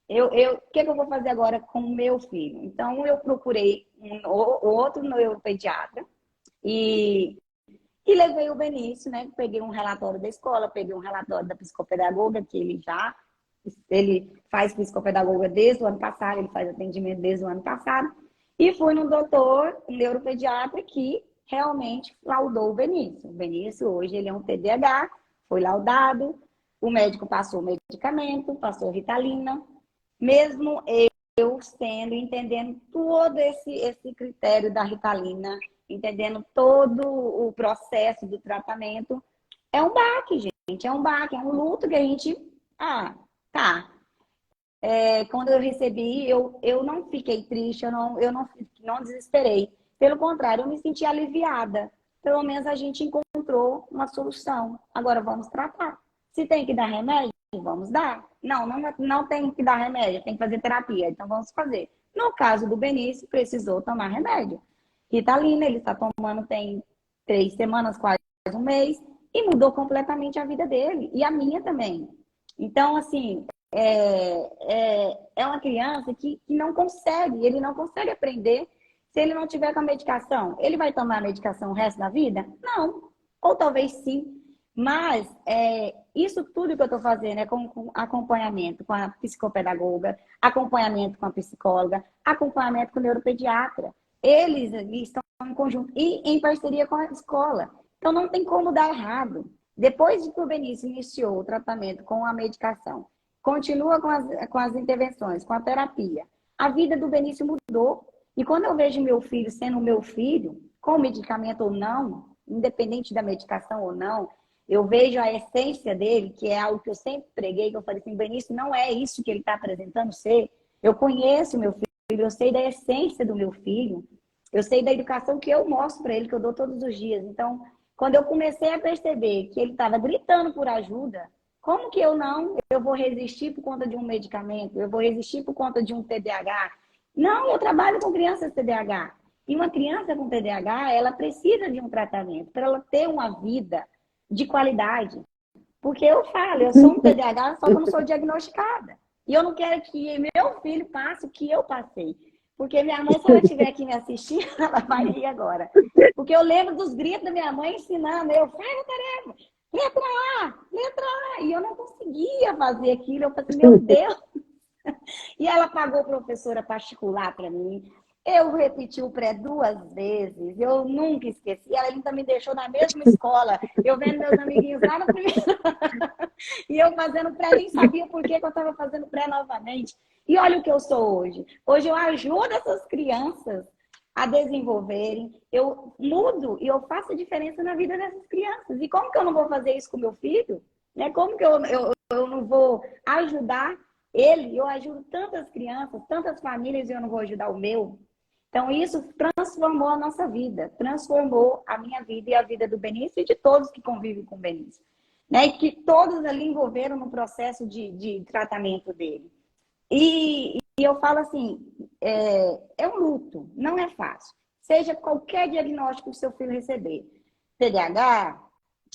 o que eu vou fazer agora com o meu filho? Então eu procurei outro neuropediatra e levei o Benício, né? Peguei um relatório da escola, peguei um relatório da psicopedagoga, que ele faz psicopedagoga desde o ano passado, ele faz atendimento desde o ano passado, e fui no doutor, um neuropediatra, que realmente laudou o Benício. O Benício, hoje, ele é um TDAH, foi laudado, o médico passou medicamento, passou Ritalina, mesmo eu entendendo todo esse critério da Ritalina, entendendo todo o processo do tratamento, é um baque, gente, é um baque, é um luto que a gente... tá. Quando eu recebi, eu não fiquei triste, eu não desesperei. Pelo contrário, eu me senti aliviada. Pelo menos a gente encontrou uma solução. Agora vamos tratar. Se tem que dar remédio, vamos dar. Não tem que dar remédio, tem que fazer terapia. Então vamos fazer. No caso do Benício, precisou tomar remédio. Ritalina, ele está tomando tem 3 semanas, quase um mês, e mudou completamente a vida dele. E a minha também. Então, assim, é uma criança que não consegue, ele não consegue aprender se ele não tiver com a medicação. Ele vai tomar a medicação o resto da vida? Não. Ou talvez sim. Mas isso tudo que eu estou fazendo é com acompanhamento com a psicopedagoga, acompanhamento com a psicóloga, acompanhamento com o neuropediatra. Eles estão em conjunto e em parceria com a escola. Então não tem como dar errado. Depois de que o Benício iniciou o tratamento com a medicação, continua com as intervenções, com a terapia, a vida do Benício mudou. E quando eu vejo meu filho sendo meu filho, com medicamento ou não, independente da medicação ou não, eu vejo a essência dele, que é algo que eu sempre preguei, que eu falei assim, Benício, não é isso que ele está apresentando ser. Eu conheço meu filho eu sei da essência do meu filho, eu sei da educação que eu mostro para ele, que eu dou todos os dias. Então, quando eu comecei a perceber que ele estava gritando por ajuda, como que eu vou resistir por conta de um medicamento? Eu vou resistir por conta de um TDAH? Não, eu trabalho com crianças TDAH. E uma criança com TDAH, ela precisa de um tratamento para ela ter uma vida de qualidade. Porque eu falo, eu sou um TDAH, só que eu não sou diagnosticada. E eu não quero que meu filho passe o que eu passei. Porque minha mãe, se ela estiver aqui me assistindo, ela vai rir agora. Porque eu lembro dos gritos da minha mãe ensinando, eu faz a tarefa, letra A. E eu não conseguia fazer aquilo. Eu falei, meu Deus. E ela pagou professora particular para mim. Eu repeti o pré 2 vezes, eu nunca esqueci. Ela ainda me deixou na mesma escola. Eu vendo meus amiguinhos lá no primeiro e eu fazendo pré, nem sabia por que eu estava fazendo pré novamente. E olha o que eu sou hoje. Hoje eu ajudo essas crianças a desenvolverem. Eu mudo e eu faço a diferença na vida dessas crianças. E como que eu não vou fazer isso com meu filho? Né? Como que eu não vou ajudar ele? Eu ajudo tantas crianças, tantas famílias e eu não vou ajudar o meu. Então, isso transformou a nossa vida, transformou a minha vida e a vida do Benício e de todos que convivem com o Benício. Né? E que todos ali envolveram no processo de tratamento dele. E eu falo assim, é um luto, não é fácil. Seja qualquer diagnóstico que o seu filho receber. TDAH,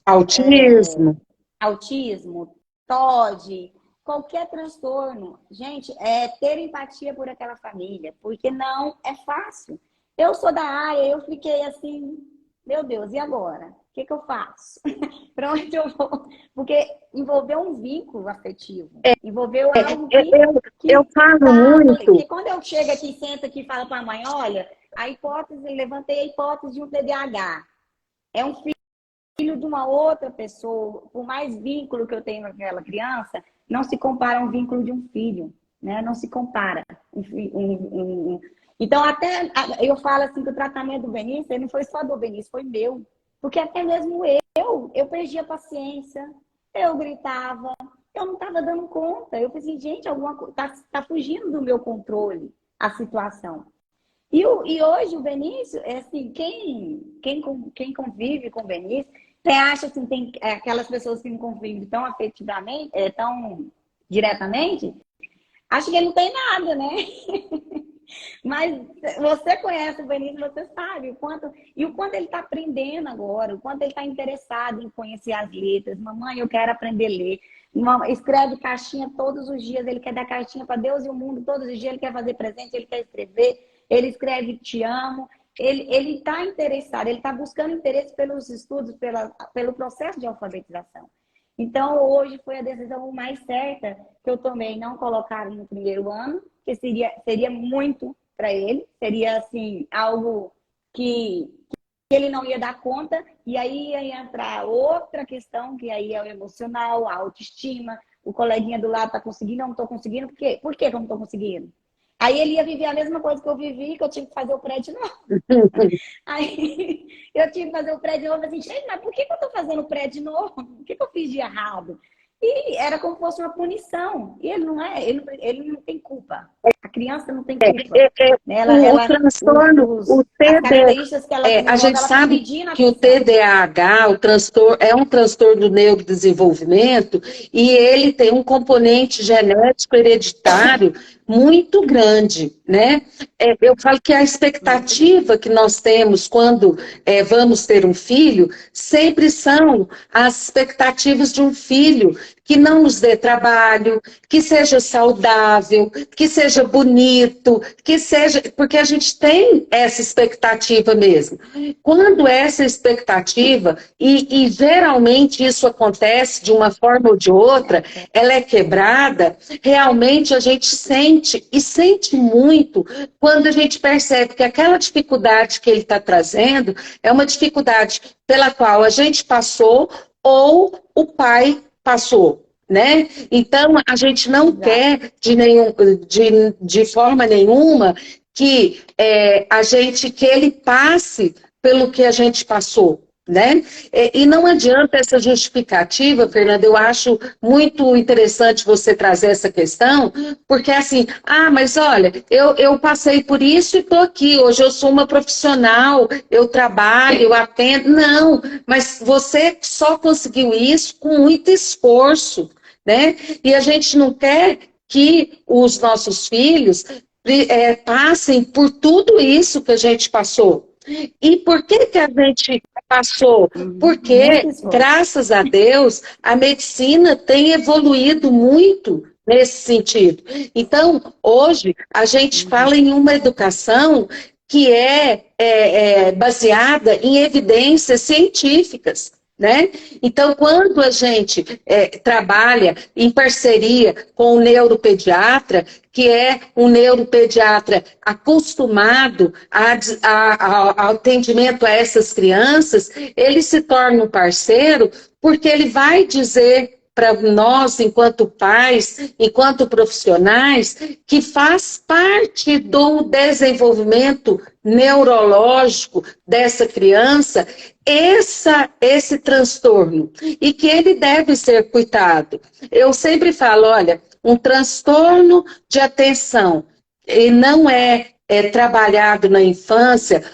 Autismo. Autismo, TOD, qualquer transtorno, gente, ter empatia por aquela família, porque não é fácil. Eu sou da área, eu fiquei assim, meu Deus, e agora? O que eu faço? Para onde eu vou? Porque envolveu um vínculo afetivo, envolveu algo eu falo muito. Que quando eu chego aqui, sento aqui e falo para a mãe, olha, levantei a hipótese de um TDAH. É um filho de uma outra pessoa, por mais vínculo que eu tenho com aquela criança, não se compara a um vínculo de um filho, né? Não se compara. Então, até eu falo assim que o tratamento do Benício, ele não foi só do Benício, foi meu. Porque até mesmo eu perdi a paciência, eu gritava, eu não estava dando conta. Eu pensei, gente, alguma coisa tá fugindo do meu controle a situação. E hoje o Benício, assim, quem convive com o Benício, você acha assim, tem aquelas pessoas que não convivem tão afetivamente, tão diretamente, acho que ele não tem nada, né? Mas você conhece o Benício, você sabe o quanto ele está aprendendo agora, o quanto ele está interessado em conhecer as letras. Mamãe, eu quero aprender a ler. Escreve caixinha todos os dias, ele quer dar caixinha para Deus e o mundo todos os dias, ele quer fazer presente, ele quer escrever, ele escreve te amo. Ele está interessado, ele está buscando interesse pelos estudos, pelo processo de alfabetização. Então, hoje foi a decisão mais certa que eu tomei, não colocar no primeiro ano, que seria muito para ele, seria assim, algo que ele não ia dar conta, e aí ia entrar outra questão, que aí é o emocional, a autoestima, o coleguinha do lado está conseguindo, eu não estou conseguindo, por que eu não estou conseguindo? Aí ele ia viver a mesma coisa que eu vivi, que eu tive que fazer o pré de novo. Aí eu tive que fazer o pré de novo, assim, gente, mas por que eu tô fazendo o pré de novo? O que eu fiz de errado? E era como se fosse uma punição. E ele não tem culpa. A criança não tem culpa. O transtorno, o TDAH, a gente sabe que o TDAH, o transtorno, é um transtorno do neurodesenvolvimento e ele tem um componente genético hereditário muito grande, né? Eu falo que a expectativa que nós temos quando vamos ter um filho, sempre são as expectativas de um filho que não nos dê trabalho, que seja saudável, que seja bonito, que seja... Porque a gente tem essa expectativa mesmo. Quando essa expectativa, e geralmente isso acontece de uma forma ou de outra, ela é quebrada, realmente a gente sente, e sente muito, quando a gente percebe que aquela dificuldade que ele está trazendo é uma dificuldade pela qual a gente passou ou o pai passou, né? Então, a gente não quer de forma nenhuma que ele passe pelo que a gente passou, né? E não adianta essa justificativa, Fernanda, eu acho muito interessante você trazer essa questão, porque assim, mas olha, eu passei por isso e estou aqui, hoje eu sou uma profissional, eu trabalho, eu atendo, não, mas você só conseguiu isso com muito esforço, né? E a gente não quer que os nossos filhos passem por tudo isso que a gente passou. E por que que a gente passou? Muito Porque, esforço. graças a Deus, a medicina tem evoluído muito nesse sentido. Então, hoje, a gente fala em uma educação que é baseada em evidências científicas. Né? Então, quando a gente trabalha em parceria com o neuropediatra, que é um neuropediatra acostumado ao atendimento a essas crianças, ele se torna um parceiro porque ele vai dizer para nós, enquanto pais, enquanto profissionais, que faz parte do desenvolvimento neurológico dessa criança, esse transtorno, e que ele deve ser cuidado. Eu sempre falo, olha, um transtorno de atenção, e não é trabalhado na infância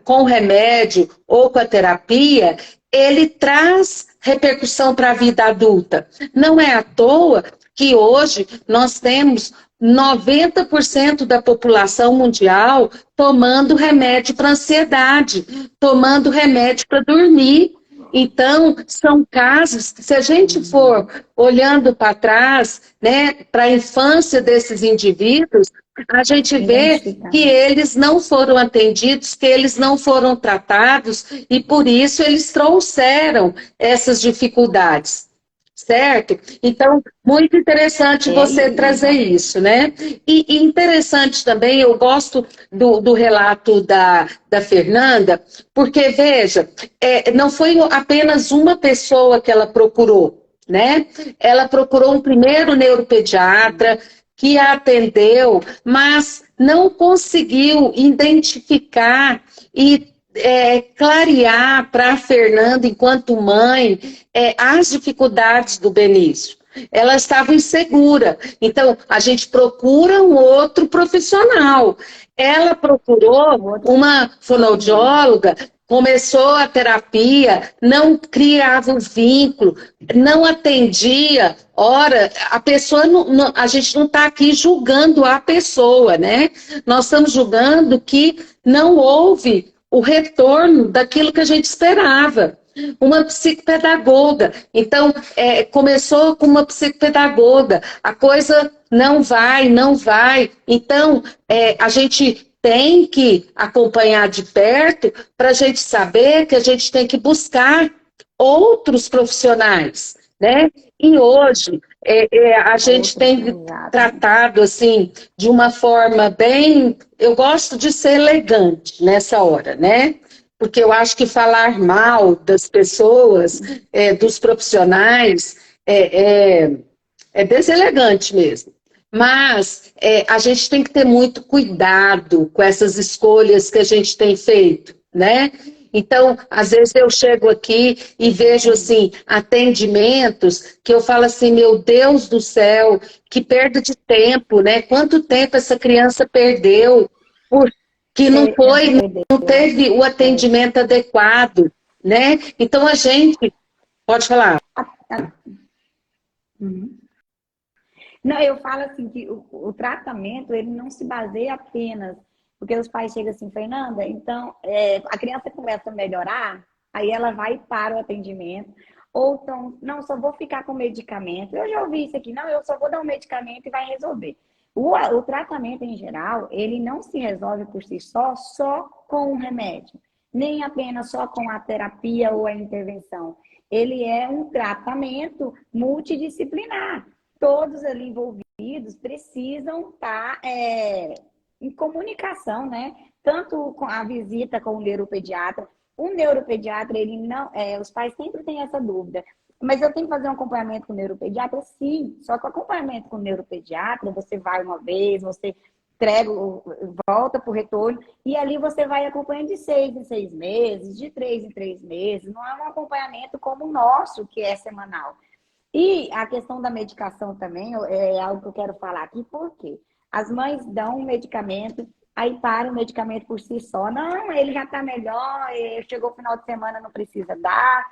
com remédio ou com a terapia, ele traz repercussão para a vida adulta. Não é à toa que hoje nós temos 90% da população mundial tomando remédio para ansiedade, tomando remédio para dormir. Então, são casos, se a gente for olhando para trás, né, para a infância desses indivíduos, a gente vê que Identificando. eles não foram atendidos, que eles não foram tratados, e por isso eles trouxeram essas dificuldades, certo? Então, muito interessante você trazer isso, né? E interessante também, eu gosto do relato da Fernanda, porque, veja, não foi apenas uma pessoa que ela procurou, né? Ela procurou um primeiro neuropediatra, que a atendeu, mas não conseguiu identificar e clarear para a Fernanda, enquanto mãe, as dificuldades do Benício. Ela estava insegura. Então, a gente procura um outro profissional. Ela procurou uma fonoaudióloga, começou a terapia, não criava um vínculo, não atendia. Ora, a pessoa, a gente não está aqui julgando a pessoa, né? Nós estamos julgando que não houve o retorno daquilo que a gente esperava. Uma psicopedagoga. Então, começou com uma psicopedagoga. A coisa não vai, não vai. Então, a gente tem que acompanhar de perto para a gente saber que a gente tem que buscar outros profissionais, né? E hoje a gente tem tratado assim de uma forma bem, eu gosto de ser elegante nessa hora, né? Porque eu acho que falar mal das pessoas, dos profissionais, é deselegante mesmo. Mas a gente tem que ter muito cuidado com essas escolhas que a gente tem feito, né? Então, às vezes eu chego aqui e vejo, assim, atendimentos que eu falo assim, meu Deus do céu, que perda de tempo, né? Quanto tempo essa criança perdeu porque não teve o atendimento adequado, né? Então, a gente... Pode falar. Não, eu falo assim que o tratamento, ele não se baseia apenas, porque os pais chegam assim, Fernanda, então a criança começa a melhorar, aí ela vai para o atendimento, ou então, não, só vou ficar com medicamento. Eu já ouvi isso aqui, não, eu só vou dar um medicamento e vai resolver. O tratamento em geral, ele não se resolve por si só com o remédio, nem apenas só com a terapia ou a intervenção. Ele é um tratamento multidisciplinar. Todos ali envolvidos precisam estar em comunicação, né? Tanto com a visita com o neuropediatra. O neuropediatra, ele não, os pais sempre têm essa dúvida. Mas eu tenho que fazer um acompanhamento com o neuropediatra? Sim. Só que o acompanhamento com o neuropediatra, você vai uma vez, você entrego, volta para o retorno, e ali você vai acompanhando de 6 em 6 meses, de 3 em 3 meses. Não é um acompanhamento como o nosso, que é semanal. E a questão da medicação também é algo que eu quero falar aqui, porque as mães dão um medicamento, aí para o medicamento por si só. Não, ele já está melhor, chegou o final de semana, não precisa dar.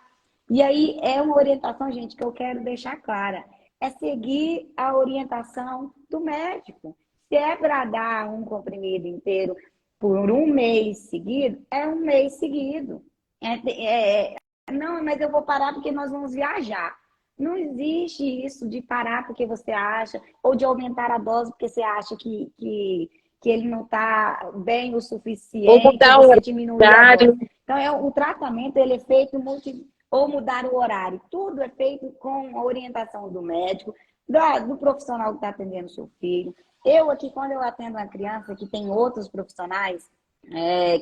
E aí é uma orientação, gente, que eu quero deixar clara. É seguir a orientação do médico. Se é para dar um comprimido inteiro por um mês seguido, é um mês seguido. Não, mas eu vou parar porque nós vamos viajar. Não existe isso de parar porque você acha, ou de aumentar a dose porque você acha que ele não está bem o suficiente, Ou mudar o você diminuir a horário. dose. Então, o tratamento ele é feito ou mudar o horário. Tudo é feito com a orientação do médico, do profissional que está atendendo o seu filho. Eu aqui, quando eu atendo uma criança que tem outros profissionais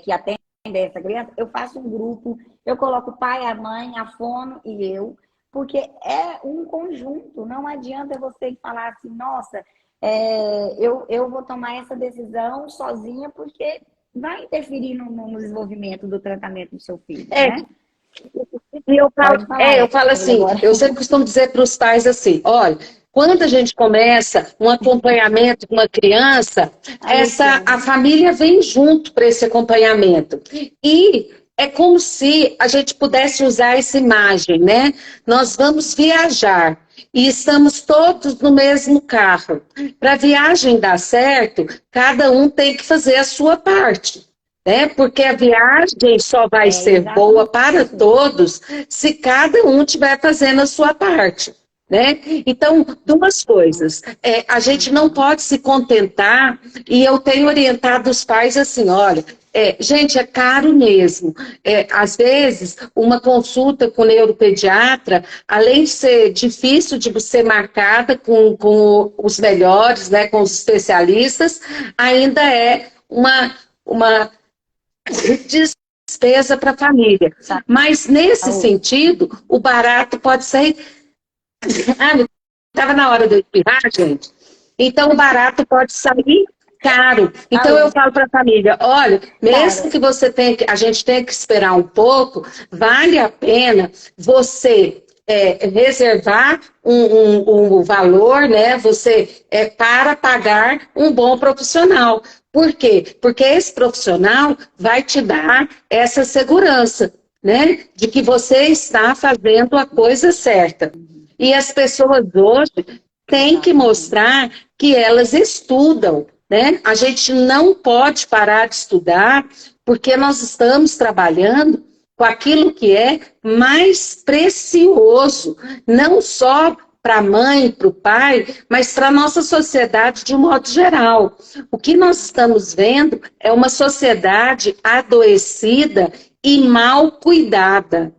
que atendem essa criança, eu faço um grupo, eu coloco o pai, a mãe, a fono e eu, porque é um conjunto. Não adianta você falar assim, nossa, eu vou tomar essa decisão sozinha, porque vai interferir no desenvolvimento do tratamento do seu filho, né? E eu falo assim, eu sempre costumo dizer para os pais assim, olha, quando a gente começa um acompanhamento com uma criança, a família vem junto para esse acompanhamento. E é como se a gente pudesse usar essa imagem, né? Nós vamos viajar e estamos todos no mesmo carro. Para a viagem dar certo, cada um tem que fazer a sua parte. Né? Porque a viagem só vai ser boa para todos se cada um estiver fazendo a sua parte. Né? Então, duas coisas. A gente não pode se contentar, e eu tenho orientado os pais assim, olha, gente, é caro mesmo. Às vezes, uma consulta com o neuropediatra, além de ser difícil de ser marcada com os melhores, né, com os especialistas, ainda é uma despesa para a família. Mas, nesse sentido, o barato pode sair... estava na hora de eu espirrar, gente. Então, o barato pode sair caro. Então, eu falo para a família, olha, mesmo que a gente tenha que esperar um pouco, vale a pena você reservar um valor, né? Você para pagar um bom profissional. Por quê? Porque esse profissional vai te dar essa segurança, né? De que você está fazendo a coisa certa. E as pessoas hoje têm que mostrar que elas estudam, né? A gente não pode parar de estudar, porque nós estamos trabalhando com aquilo que é mais precioso, não só para a mãe, para o pai, mas para a nossa sociedade de um modo geral. O que nós estamos vendo é uma sociedade adoecida e mal cuidada.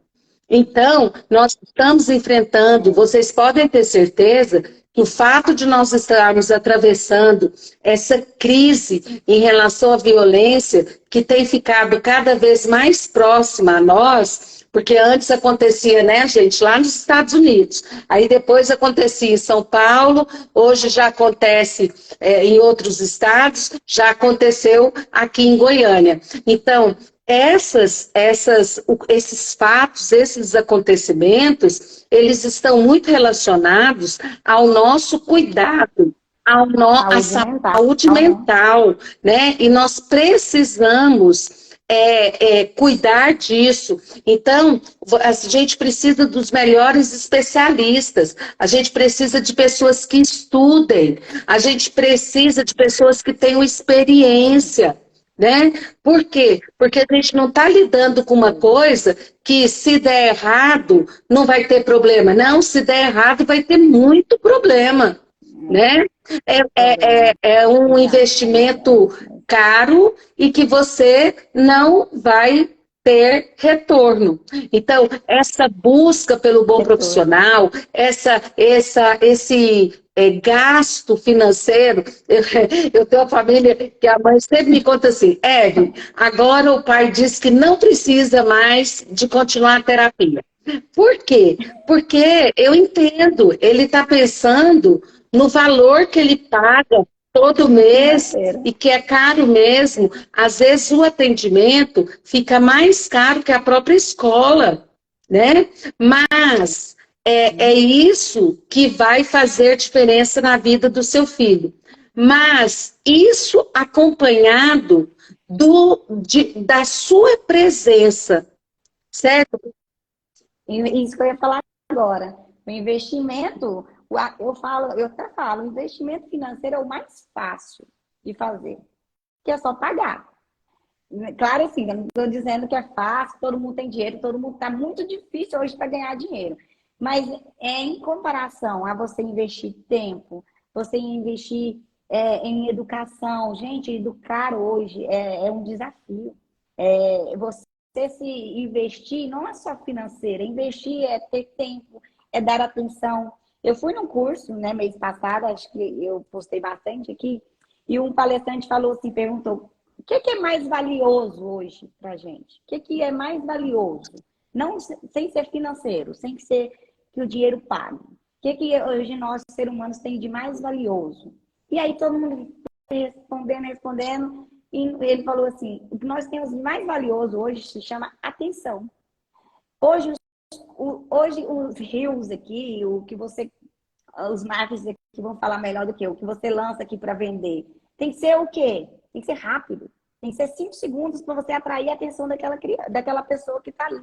Então, nós estamos enfrentando, vocês podem ter certeza que o fato de nós estarmos atravessando essa crise em relação à violência, que tem ficado cada vez mais próxima a nós, porque antes acontecia, né, gente, lá nos Estados Unidos, aí depois acontecia em São Paulo, hoje já acontece em outros estados, já aconteceu aqui em Goiânia. Então, esses fatos, esses acontecimentos, eles estão muito relacionados ao nosso cuidado, à saúde mental, né? E nós precisamos cuidar disso. Então, a gente precisa dos melhores especialistas, a gente precisa de pessoas que estudem, a gente precisa de pessoas que tenham experiência. Né? Por quê? Porque a gente não está lidando com uma coisa que, se der errado, não vai ter problema. Não, se der errado, vai ter muito problema. Né? É um investimento caro e que você não vai ter retorno. Então, essa busca pelo bom profissional, esse gasto financeiro, eu tenho uma família que a mãe sempre me conta assim, Eve, agora o pai diz que não precisa mais de continuar a terapia. Por quê? Porque eu entendo, ele está pensando no valor que ele paga todo mês e que é caro mesmo. Às vezes o atendimento fica mais caro que a própria escola, né? Mas é isso que vai fazer diferença na vida do seu filho. Mas isso acompanhado da sua presença, certo? Isso que eu ia falar agora. O investimento, eu até falo, o investimento financeiro é o mais fácil de fazer, que é só pagar. Claro, assim, eu não estou dizendo que é fácil, todo mundo tem dinheiro, todo mundo está muito difícil hoje para ganhar dinheiro. Mas em comparação a você investir tempo, você investir em educação, gente, educar hoje é um desafio. Você se investir não é só financeiro, investir é ter tempo, é dar atenção. Eu fui num curso, né, mês passado, acho que eu postei bastante aqui, e um palestrante falou assim, perguntou, o que é mais valioso hoje para a gente? O que é mais valioso? Não sem ser financeiro, sem ser que o dinheiro pague. O que hoje nós, seres humanos, tem de mais valioso? E aí todo mundo respondendo, e ele falou assim, o que nós temos de mais valioso hoje se chama atenção. Hoje os rios aqui, os marcos aqui vão falar melhor do que o que você lança aqui para vender. Tem que ser o quê? Tem que ser rápido. Tem que ser 5 segundos para você atrair a atenção daquela pessoa que está ali.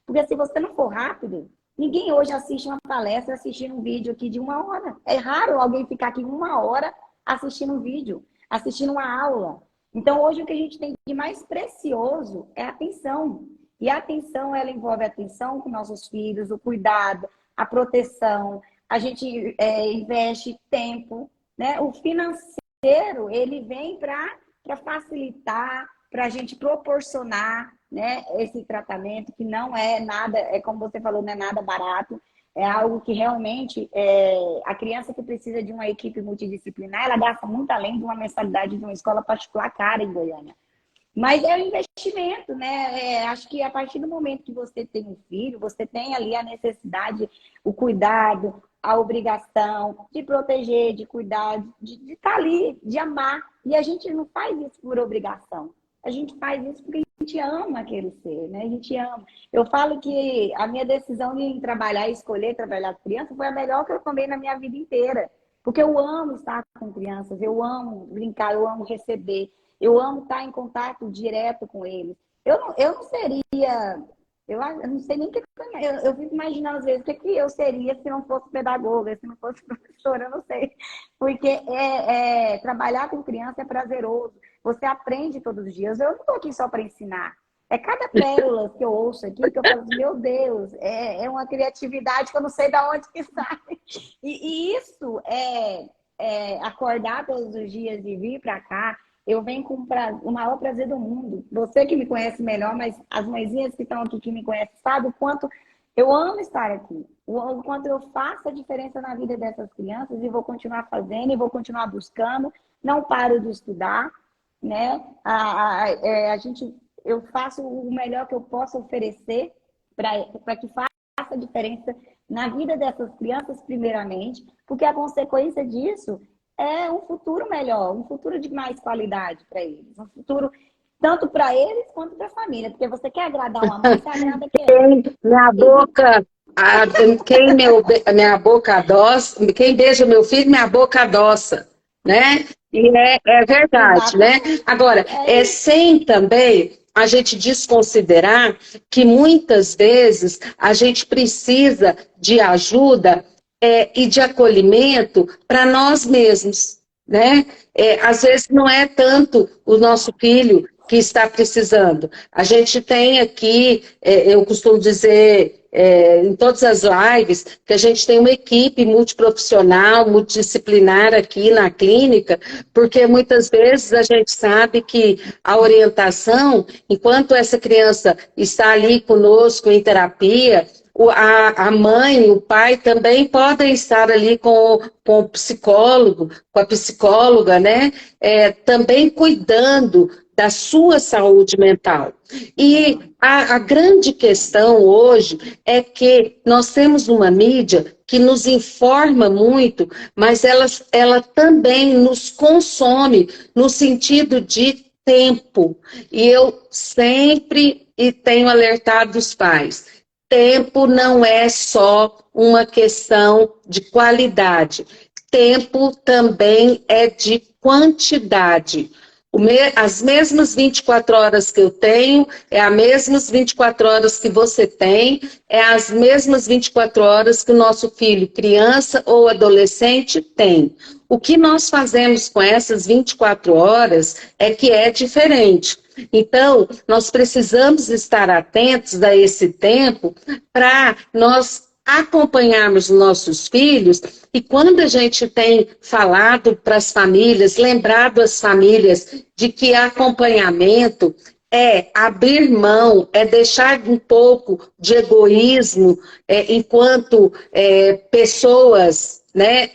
Porque se você não for rápido, ninguém hoje assiste uma palestra, assistindo um vídeo aqui de 1 hora. É raro alguém ficar aqui 1 hora assistindo um vídeo, assistindo uma aula. Então, hoje o que a gente tem de mais precioso é a atenção. E a atenção, ela envolve a atenção com nossos filhos, o cuidado, a proteção. A gente investe tempo, né? O financeiro, ele vem para facilitar, para a gente proporcionar, né, esse tratamento, que não é nada, como você falou, não é nada barato. É algo que realmente, a criança que precisa de uma equipe multidisciplinar, ela gasta muito além de uma mensalidade de uma escola particular cara em Goiânia. Mas é um investimento, né? Acho que a partir do momento que você tem um filho, você tem ali a necessidade, o cuidado, a obrigação de proteger, de cuidar, de estar ali, de amar. E a gente não faz isso por obrigação. A gente faz isso porque a gente ama aquele ser, né? A gente ama. Eu falo que a minha decisão de trabalhar e escolher trabalhar com criança foi a melhor que eu tomei na minha vida inteira. Porque eu amo estar com crianças, eu amo brincar, eu amo receber. Eu amo estar em contato direto com eles. Eu não seria... Eu não sei nem o que... Eu fico imaginando, às vezes, o que eu seria se não fosse pedagoga, se não fosse professora, eu não sei. Porque trabalhar com criança é prazeroso. Você aprende todos os dias. Eu não estou aqui só para ensinar. É cada pérola que eu ouço aqui que eu falo, meu Deus, é uma criatividade que eu não sei de onde que sai. E isso acordar todos os dias e vir para cá. Eu venho com o maior prazer do mundo. Você que me conhece melhor, mas as mãezinhas que estão aqui que me conhecem sabem o quanto eu amo estar aqui. O quanto eu faço a diferença na vida dessas crianças e vou continuar fazendo e vou continuar buscando. Não paro de estudar, né? Eu faço o melhor que eu posso oferecer para que faça a diferença na vida dessas crianças primeiramente, porque a consequência disso é um futuro melhor, um futuro de mais qualidade para eles. Um futuro tanto para eles quanto para a família. Porque você quer agradar uma mãe, você agrada quem? Minha boca adoça, quem beija meu filho, minha boca adoça, né? E é verdade, né? Agora, sem também a gente desconsiderar que muitas vezes a gente precisa de ajuda e de acolhimento para nós mesmos, né? Às vezes não é tanto o nosso filho que está precisando. A gente tem aqui, eu costumo dizer em todas as lives, que a gente tem uma equipe multiprofissional, multidisciplinar aqui na clínica, porque muitas vezes a gente sabe que a orientação, enquanto essa criança está ali conosco em terapia, a mãe, o pai também podem estar ali com o psicólogo, com a psicóloga, né? Também cuidando da sua saúde mental. E a grande questão hoje é que nós temos uma mídia que nos informa muito, mas ela também nos consome no sentido de tempo. E eu sempre tenho alertado os pais. Tempo não é só uma questão de qualidade. Tempo também é de quantidade. As mesmas 24 horas que eu tenho, é as mesmas 24 horas que você tem, é as mesmas 24 horas que o nosso filho, criança ou adolescente, tem. O que nós fazemos com essas 24 horas é que é diferente. Então, nós precisamos estar atentos a esse tempo para nós acompanharmos nossos filhos e quando a gente tem falado para as famílias, lembrado as famílias de que acompanhamento é abrir mão, é deixar um pouco de egoísmo enquanto pessoas, né,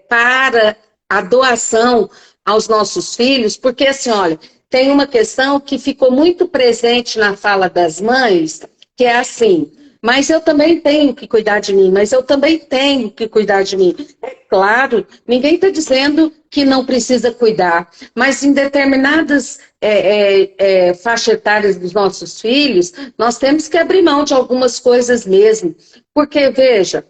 para a doação aos nossos filhos, porque assim, olha, tem uma questão que ficou muito presente na fala das mães, que é assim, mas eu também tenho que cuidar de mim, mas eu também tenho que cuidar de mim. É claro, ninguém está dizendo que não precisa cuidar, mas em determinadas faixas etárias dos nossos filhos, nós temos que abrir mão de algumas coisas mesmo. Porque, veja,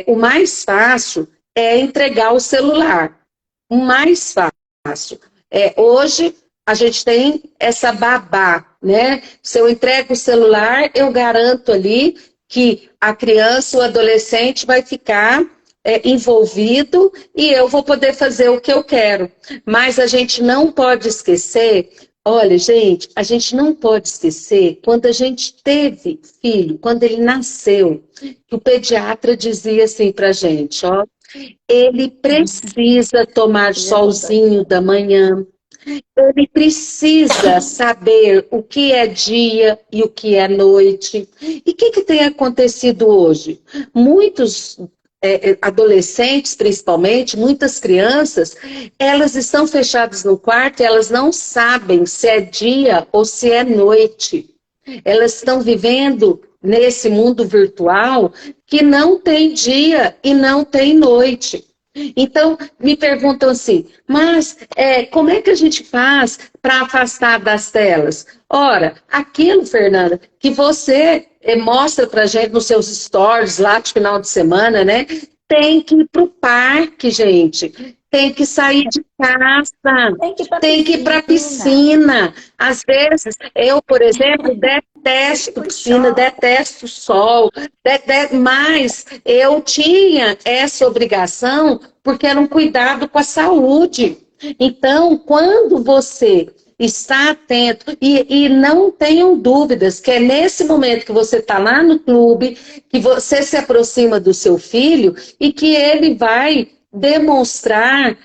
o mais fácil é entregar o celular. O mais fácil. Hoje, a gente tem essa babá, né? Se eu entrego o celular, eu garanto ali que a criança, o adolescente vai ficar envolvido e eu vou poder fazer o que eu quero. Mas a gente não pode esquecer, olha, gente, a gente não pode esquecer quando a gente teve filho, quando ele nasceu, que o pediatra dizia assim pra gente, ó, ele precisa tomar solzinho da manhã, ele precisa saber o que é dia e o que é noite. E o que tem acontecido hoje? Muitos adolescentes, principalmente, muitas crianças, elas estão fechadas no quarto e elas não sabem se é dia ou se é noite. Elas estão vivendo nesse mundo virtual que não tem dia e não tem noite. Então, me perguntam assim, mas como é que a gente faz para afastar das telas? Ora, aquilo, Fernanda, que você mostra para gente nos seus stories lá de final de semana, né? Tem que ir para o parque, gente. Tem que sair de casa. Tem que ir para a piscina. Às vezes, eu, por exemplo, detesto piscina, detesto sol, mas eu tinha essa obrigação porque era um cuidado com a saúde. Então, quando você está atento, e não tenham dúvidas que é nesse momento que você está lá no clube, que você se aproxima do seu filho e que ele vai demonstrar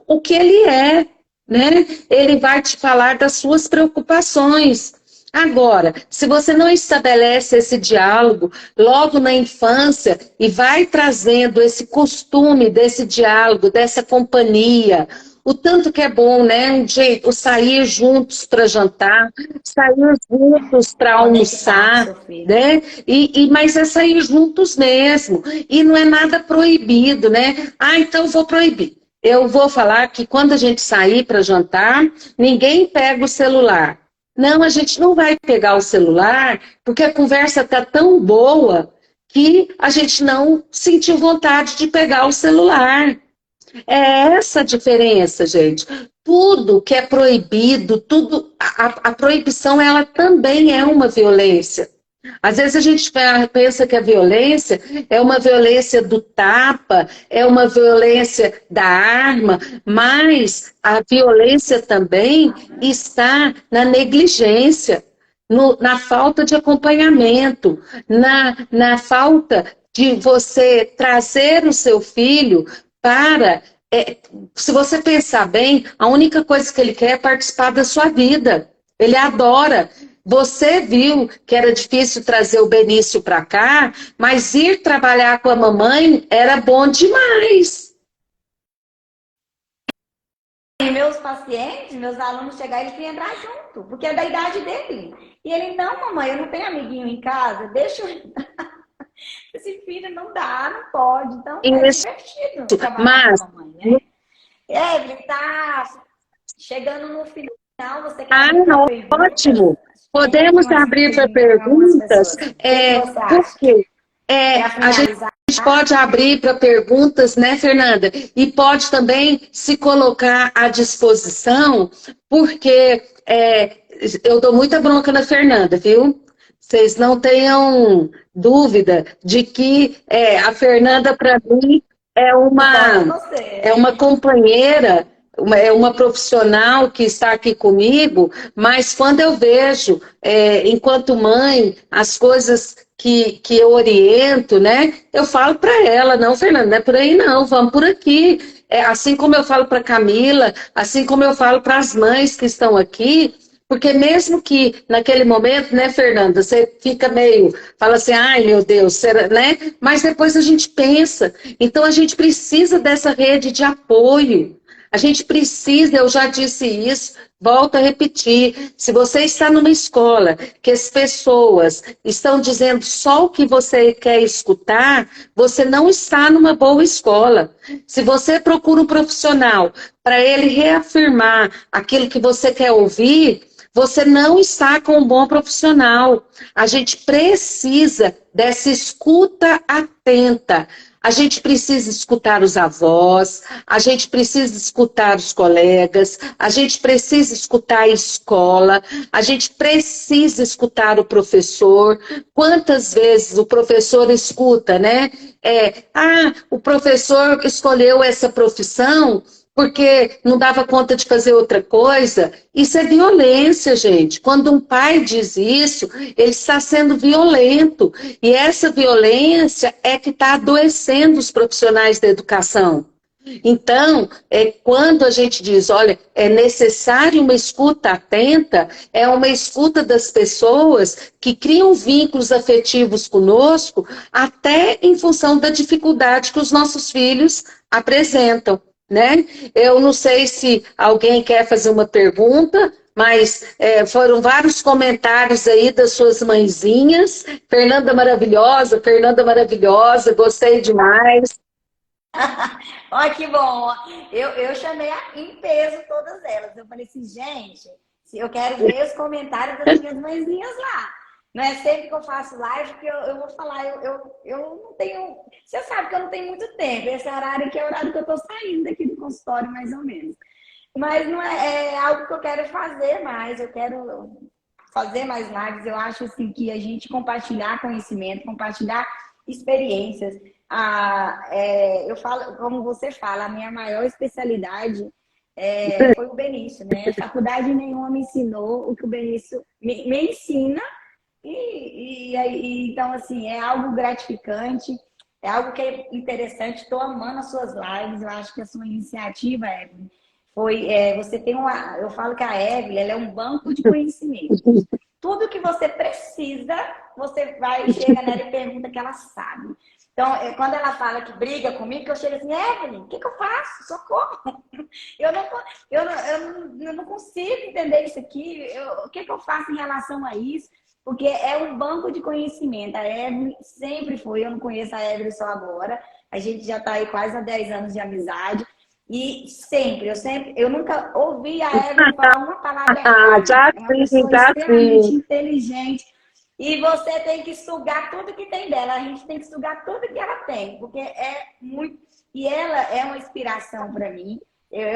o que ele é, né? Ele vai te falar das suas preocupações. Agora, se você não estabelece esse diálogo logo na infância e vai trazendo esse costume desse diálogo, dessa companhia, o tanto que é bom, né? O sair juntos para jantar, sair juntos para almoçar, né? Mas é sair juntos mesmo. E não é nada proibido, né? Ah, então vou proibir. Eu vou falar que quando a gente sair para jantar, ninguém pega o celular. Não, a gente não vai pegar o celular, porque a conversa está tão boa que a gente não sentiu vontade de pegar o celular. É essa a diferença, gente. Tudo que é proibido, a proibição, ela também é uma violência. Às vezes a gente pensa que a violência é uma violência do tapa, é uma violência da arma, mas a violência também está na negligência, na falta de acompanhamento, na falta de você trazer o seu filho para... se você pensar bem, a única coisa que ele quer é participar da sua vida. Ele adora. Você viu que era difícil trazer o Benício para cá, mas ir trabalhar com a mamãe era bom demais. E meus pacientes, meus alunos chegarem, eles queriam entrar junto, porque é da idade dele. E ele, não, mamãe, eu não tenho amiguinho em casa, deixa eu... Esse filho não dá, não pode. Então, é Isso, divertido trabalhar mas com a mamãe, né? Evelyn, tá chegando no final, você quer abrir para perguntas? ótimo. Tem aqui Podemos umas abrir para perguntas para algumas perguntas, pessoas. O que você acha? porque Para a gente finalizar, pode abrir para perguntas, né, Fernanda? E pode também se colocar à disposição, porque eu dou muita bronca na Fernanda, viu? Vocês não tenham dúvida de que a Fernanda, para mim, é concordo com uma, é você. uma companheira, é uma profissional que está aqui comigo, mas quando eu vejo, enquanto mãe, as coisas que eu oriento, né? Eu falo para ela, não, Fernanda, não é por aí não, vamos por aqui. Assim como eu falo para Camila, assim como eu falo para as mães que estão aqui, porque mesmo que naquele momento, né, Fernanda, você fica meio, fala assim, ai meu Deus, será, né? Mas depois a gente pensa, então a gente precisa dessa rede de apoio. A gente precisa, eu já disse isso, volto a repetir, se você está numa escola que as pessoas estão dizendo só o que você quer escutar, você não está numa boa escola. Se você procura um profissional para ele reafirmar aquilo que você quer ouvir, você não está com um bom profissional. A gente precisa dessa escuta atenta. A gente precisa escutar os avós, a gente precisa escutar os colegas, a gente precisa escutar a escola, a gente precisa escutar o professor. Quantas vezes o professor escuta, né? O professor escolheu essa profissão porque não dava conta de fazer outra coisa. Isso é violência, gente. Quando um pai diz isso, ele está sendo violento. E essa violência é que está adoecendo os profissionais da educação. Então, quando a gente diz, olha, é necessário uma escuta atenta, é uma escuta das pessoas que criam vínculos afetivos conosco, até em função da dificuldade que os nossos filhos apresentam, né? Eu não sei se alguém quer fazer uma pergunta, mas foram vários comentários aí das suas mãezinhas. Fernanda maravilhosa, gostei demais. Olha que bom. Eu chamei em peso todas elas. Eu falei assim, gente, se eu quero ver os comentários das minhas mãezinhas lá. Não é sempre que eu faço live que eu vou falar, eu não tenho. Você sabe que eu não tenho muito tempo. Esse horário aqui é o horário que eu estou saindo daqui do consultório, mais ou menos. Mas não é algo que eu quero fazer mais. Eu quero fazer mais lives. Eu acho assim que a gente compartilhar conhecimento, compartilhar experiências. Eu falo, como você fala, a minha maior especialidade foi o Benício, né? Faculdade nenhuma me ensinou o que o Benício me ensina. Então, assim, é algo gratificante, é algo que é interessante. Estou amando as suas lives. Eu acho que a sua iniciativa, Evelyn, você tem uma. Eu falo que a Evelyn, ela é um banco de conhecimentos. Tudo que você precisa, você vai, chega nela e pergunta que ela sabe. Então, quando ela fala que briga comigo, que eu chego assim, Evelyn, o que eu faço? Socorro! Eu não consigo entender isso aqui. O que eu faço em relação a isso? Porque é um banco de conhecimento. A Evelyn sempre foi, eu não conheço a Evelyn só agora. A gente já está aí quase há 10 anos de amizade. E eu nunca ouvi a Evelyn falar uma palavra errada. Já É uma sim, pessoa já extremamente sim. inteligente. E você tem que sugar tudo que tem dela. A gente tem que sugar tudo que ela tem, porque é muito. E ela é uma inspiração para mim.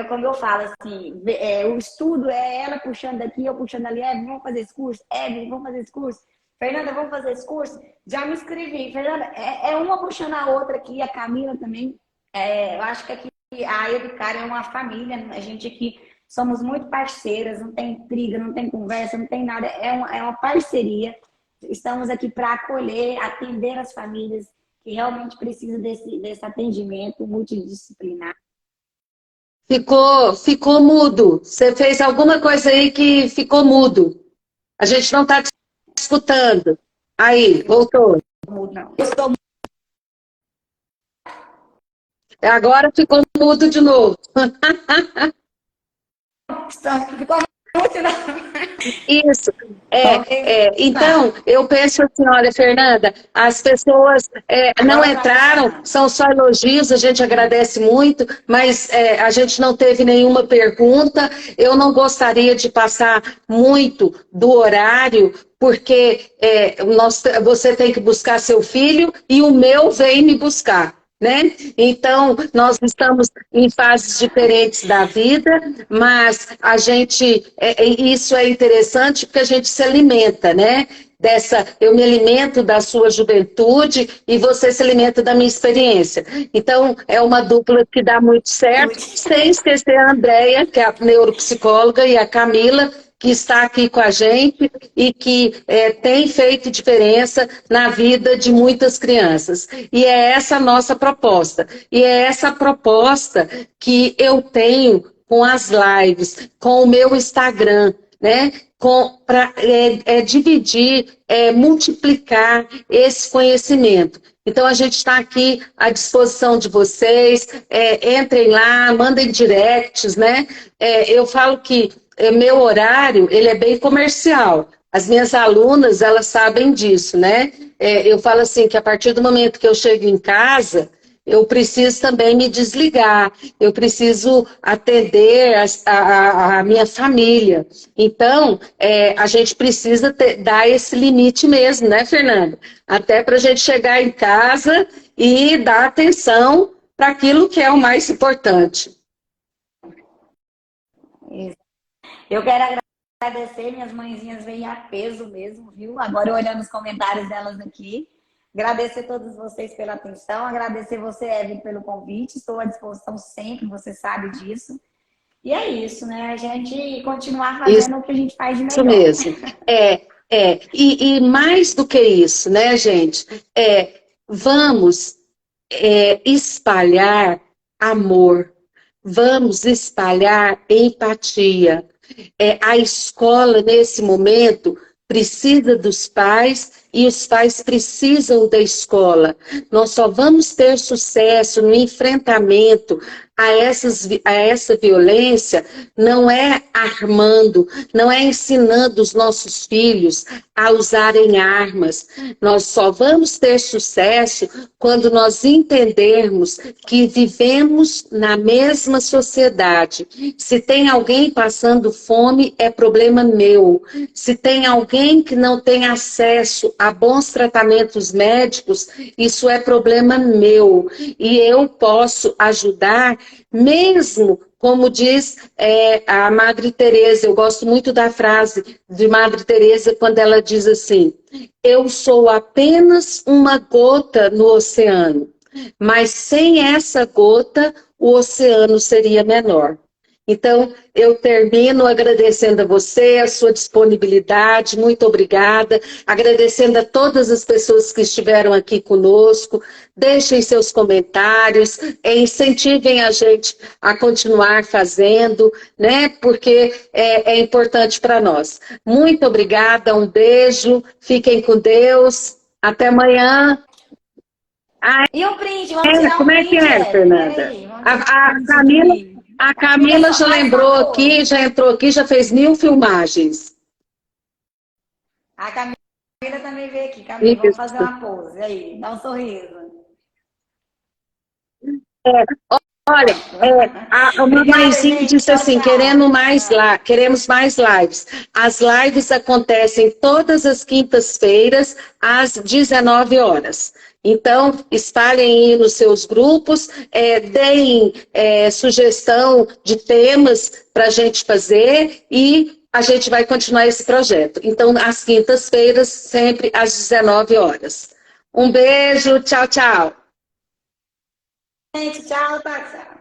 Como eu falo assim, o estudo é ela puxando daqui, eu puxando ali. Evelyn, vamos fazer esse curso? Evelyn, vamos fazer esse curso? Fernanda, vamos fazer esse curso? Já me inscrevi. Fernanda, uma puxando a outra aqui, a Camila também. Eu acho que aqui a Educar é uma família. A gente aqui somos muito parceiras, não tem intriga, não tem conversa, não tem nada. É uma parceria. Estamos aqui para acolher, atender as famílias que realmente precisam desse atendimento multidisciplinar. Ficou mudo. Você fez alguma coisa aí que ficou mudo. A gente não está te escutando. Aí, voltou. Não. Eu sou Agora ficou mudo de novo. ficou muito não. Isso. Então, eu penso assim, olha, Fernanda, as pessoas não Agora vai entraram, funcionar. são só elogios, a gente agradece muito, mas a gente não teve nenhuma pergunta. Eu não gostaria de passar muito do horário, porque você tem que buscar seu filho e o meu vem me buscar. Né? Então, nós estamos em fases diferentes da vida, mas a gente, isso é interessante porque a gente se alimenta, né? Eu me alimento da sua juventude e você se alimenta da minha experiência. Então, é uma dupla que dá muito certo, sem esquecer a Andréia, que é a neuropsicóloga, e a Camila, que está aqui com a gente e que tem feito diferença na vida de muitas crianças. E é essa a nossa proposta. E é essa proposta que eu tenho com as lives, com o meu Instagram, né? Para dividir, multiplicar esse conhecimento. Então, a gente está aqui à disposição de vocês, entrem lá, mandem directs, né? Eu falo que meu horário, ele é bem comercial. As minhas alunas, elas sabem disso, né? Eu falo assim, que a partir do momento que eu chego em casa, eu preciso também me desligar, eu preciso atender a minha família. Então, a gente precisa dar esse limite mesmo, né, Fernanda? Até para a gente chegar em casa e dar atenção para aquilo que é o mais importante. Eu quero agradecer, minhas mãezinhas veio a peso mesmo, viu? Agora olhando os comentários delas aqui. Agradecer a todos vocês pela atenção, agradecer você, Evelyn, pelo convite. Estou à disposição sempre, você sabe disso. E é isso, né? A gente continuar fazendo o que a gente faz de melhor. Isso mesmo. E mais do que isso, né, gente? Vamos espalhar amor, vamos espalhar empatia. A escola, nesse momento, precisa dos pais e os pais precisam da escola. Nós só vamos ter sucesso no enfrentamento a essa violência, não é armando, não é ensinando os nossos filhos a usarem armas. Nós só vamos ter sucesso quando nós entendermos que vivemos na mesma sociedade. Se tem alguém passando fome, é problema meu. Se tem alguém que não tem acesso a bons tratamentos médicos, isso é problema meu. E eu posso ajudar, mesmo, como diz a Madre Teresa, eu gosto muito da frase de Madre Teresa quando ela diz assim: eu sou apenas uma gota no oceano, mas sem essa gota o oceano seria menor. Então, eu termino agradecendo a você, a sua disponibilidade, muito obrigada, agradecendo a todas as pessoas que estiveram aqui conosco, deixem seus comentários, incentivem a gente a continuar fazendo, né, porque é importante para nós. Muito obrigada, um beijo, fiquem com Deus, até amanhã. E o print, vamos tirar Como um é que print, Fernanda? Peraí, vamos tirar um print aqui. A Camila já lembrou aqui, já entrou aqui, já fez 1000 filmagens. A Camila também veio aqui. Camila, vamos fazer uma pose. Aí, dá um sorriso. Olha, a mamãezinha disse assim, queremos mais lives. As lives acontecem todas as quintas-feiras, às 19 horas. Então, espalhem aí nos seus grupos, deem sugestão de temas para a gente fazer e a gente vai continuar esse projeto. Então, às quintas-feiras, sempre às 19 horas. Um beijo, tchau, tchau. Gente, tchau, Tati.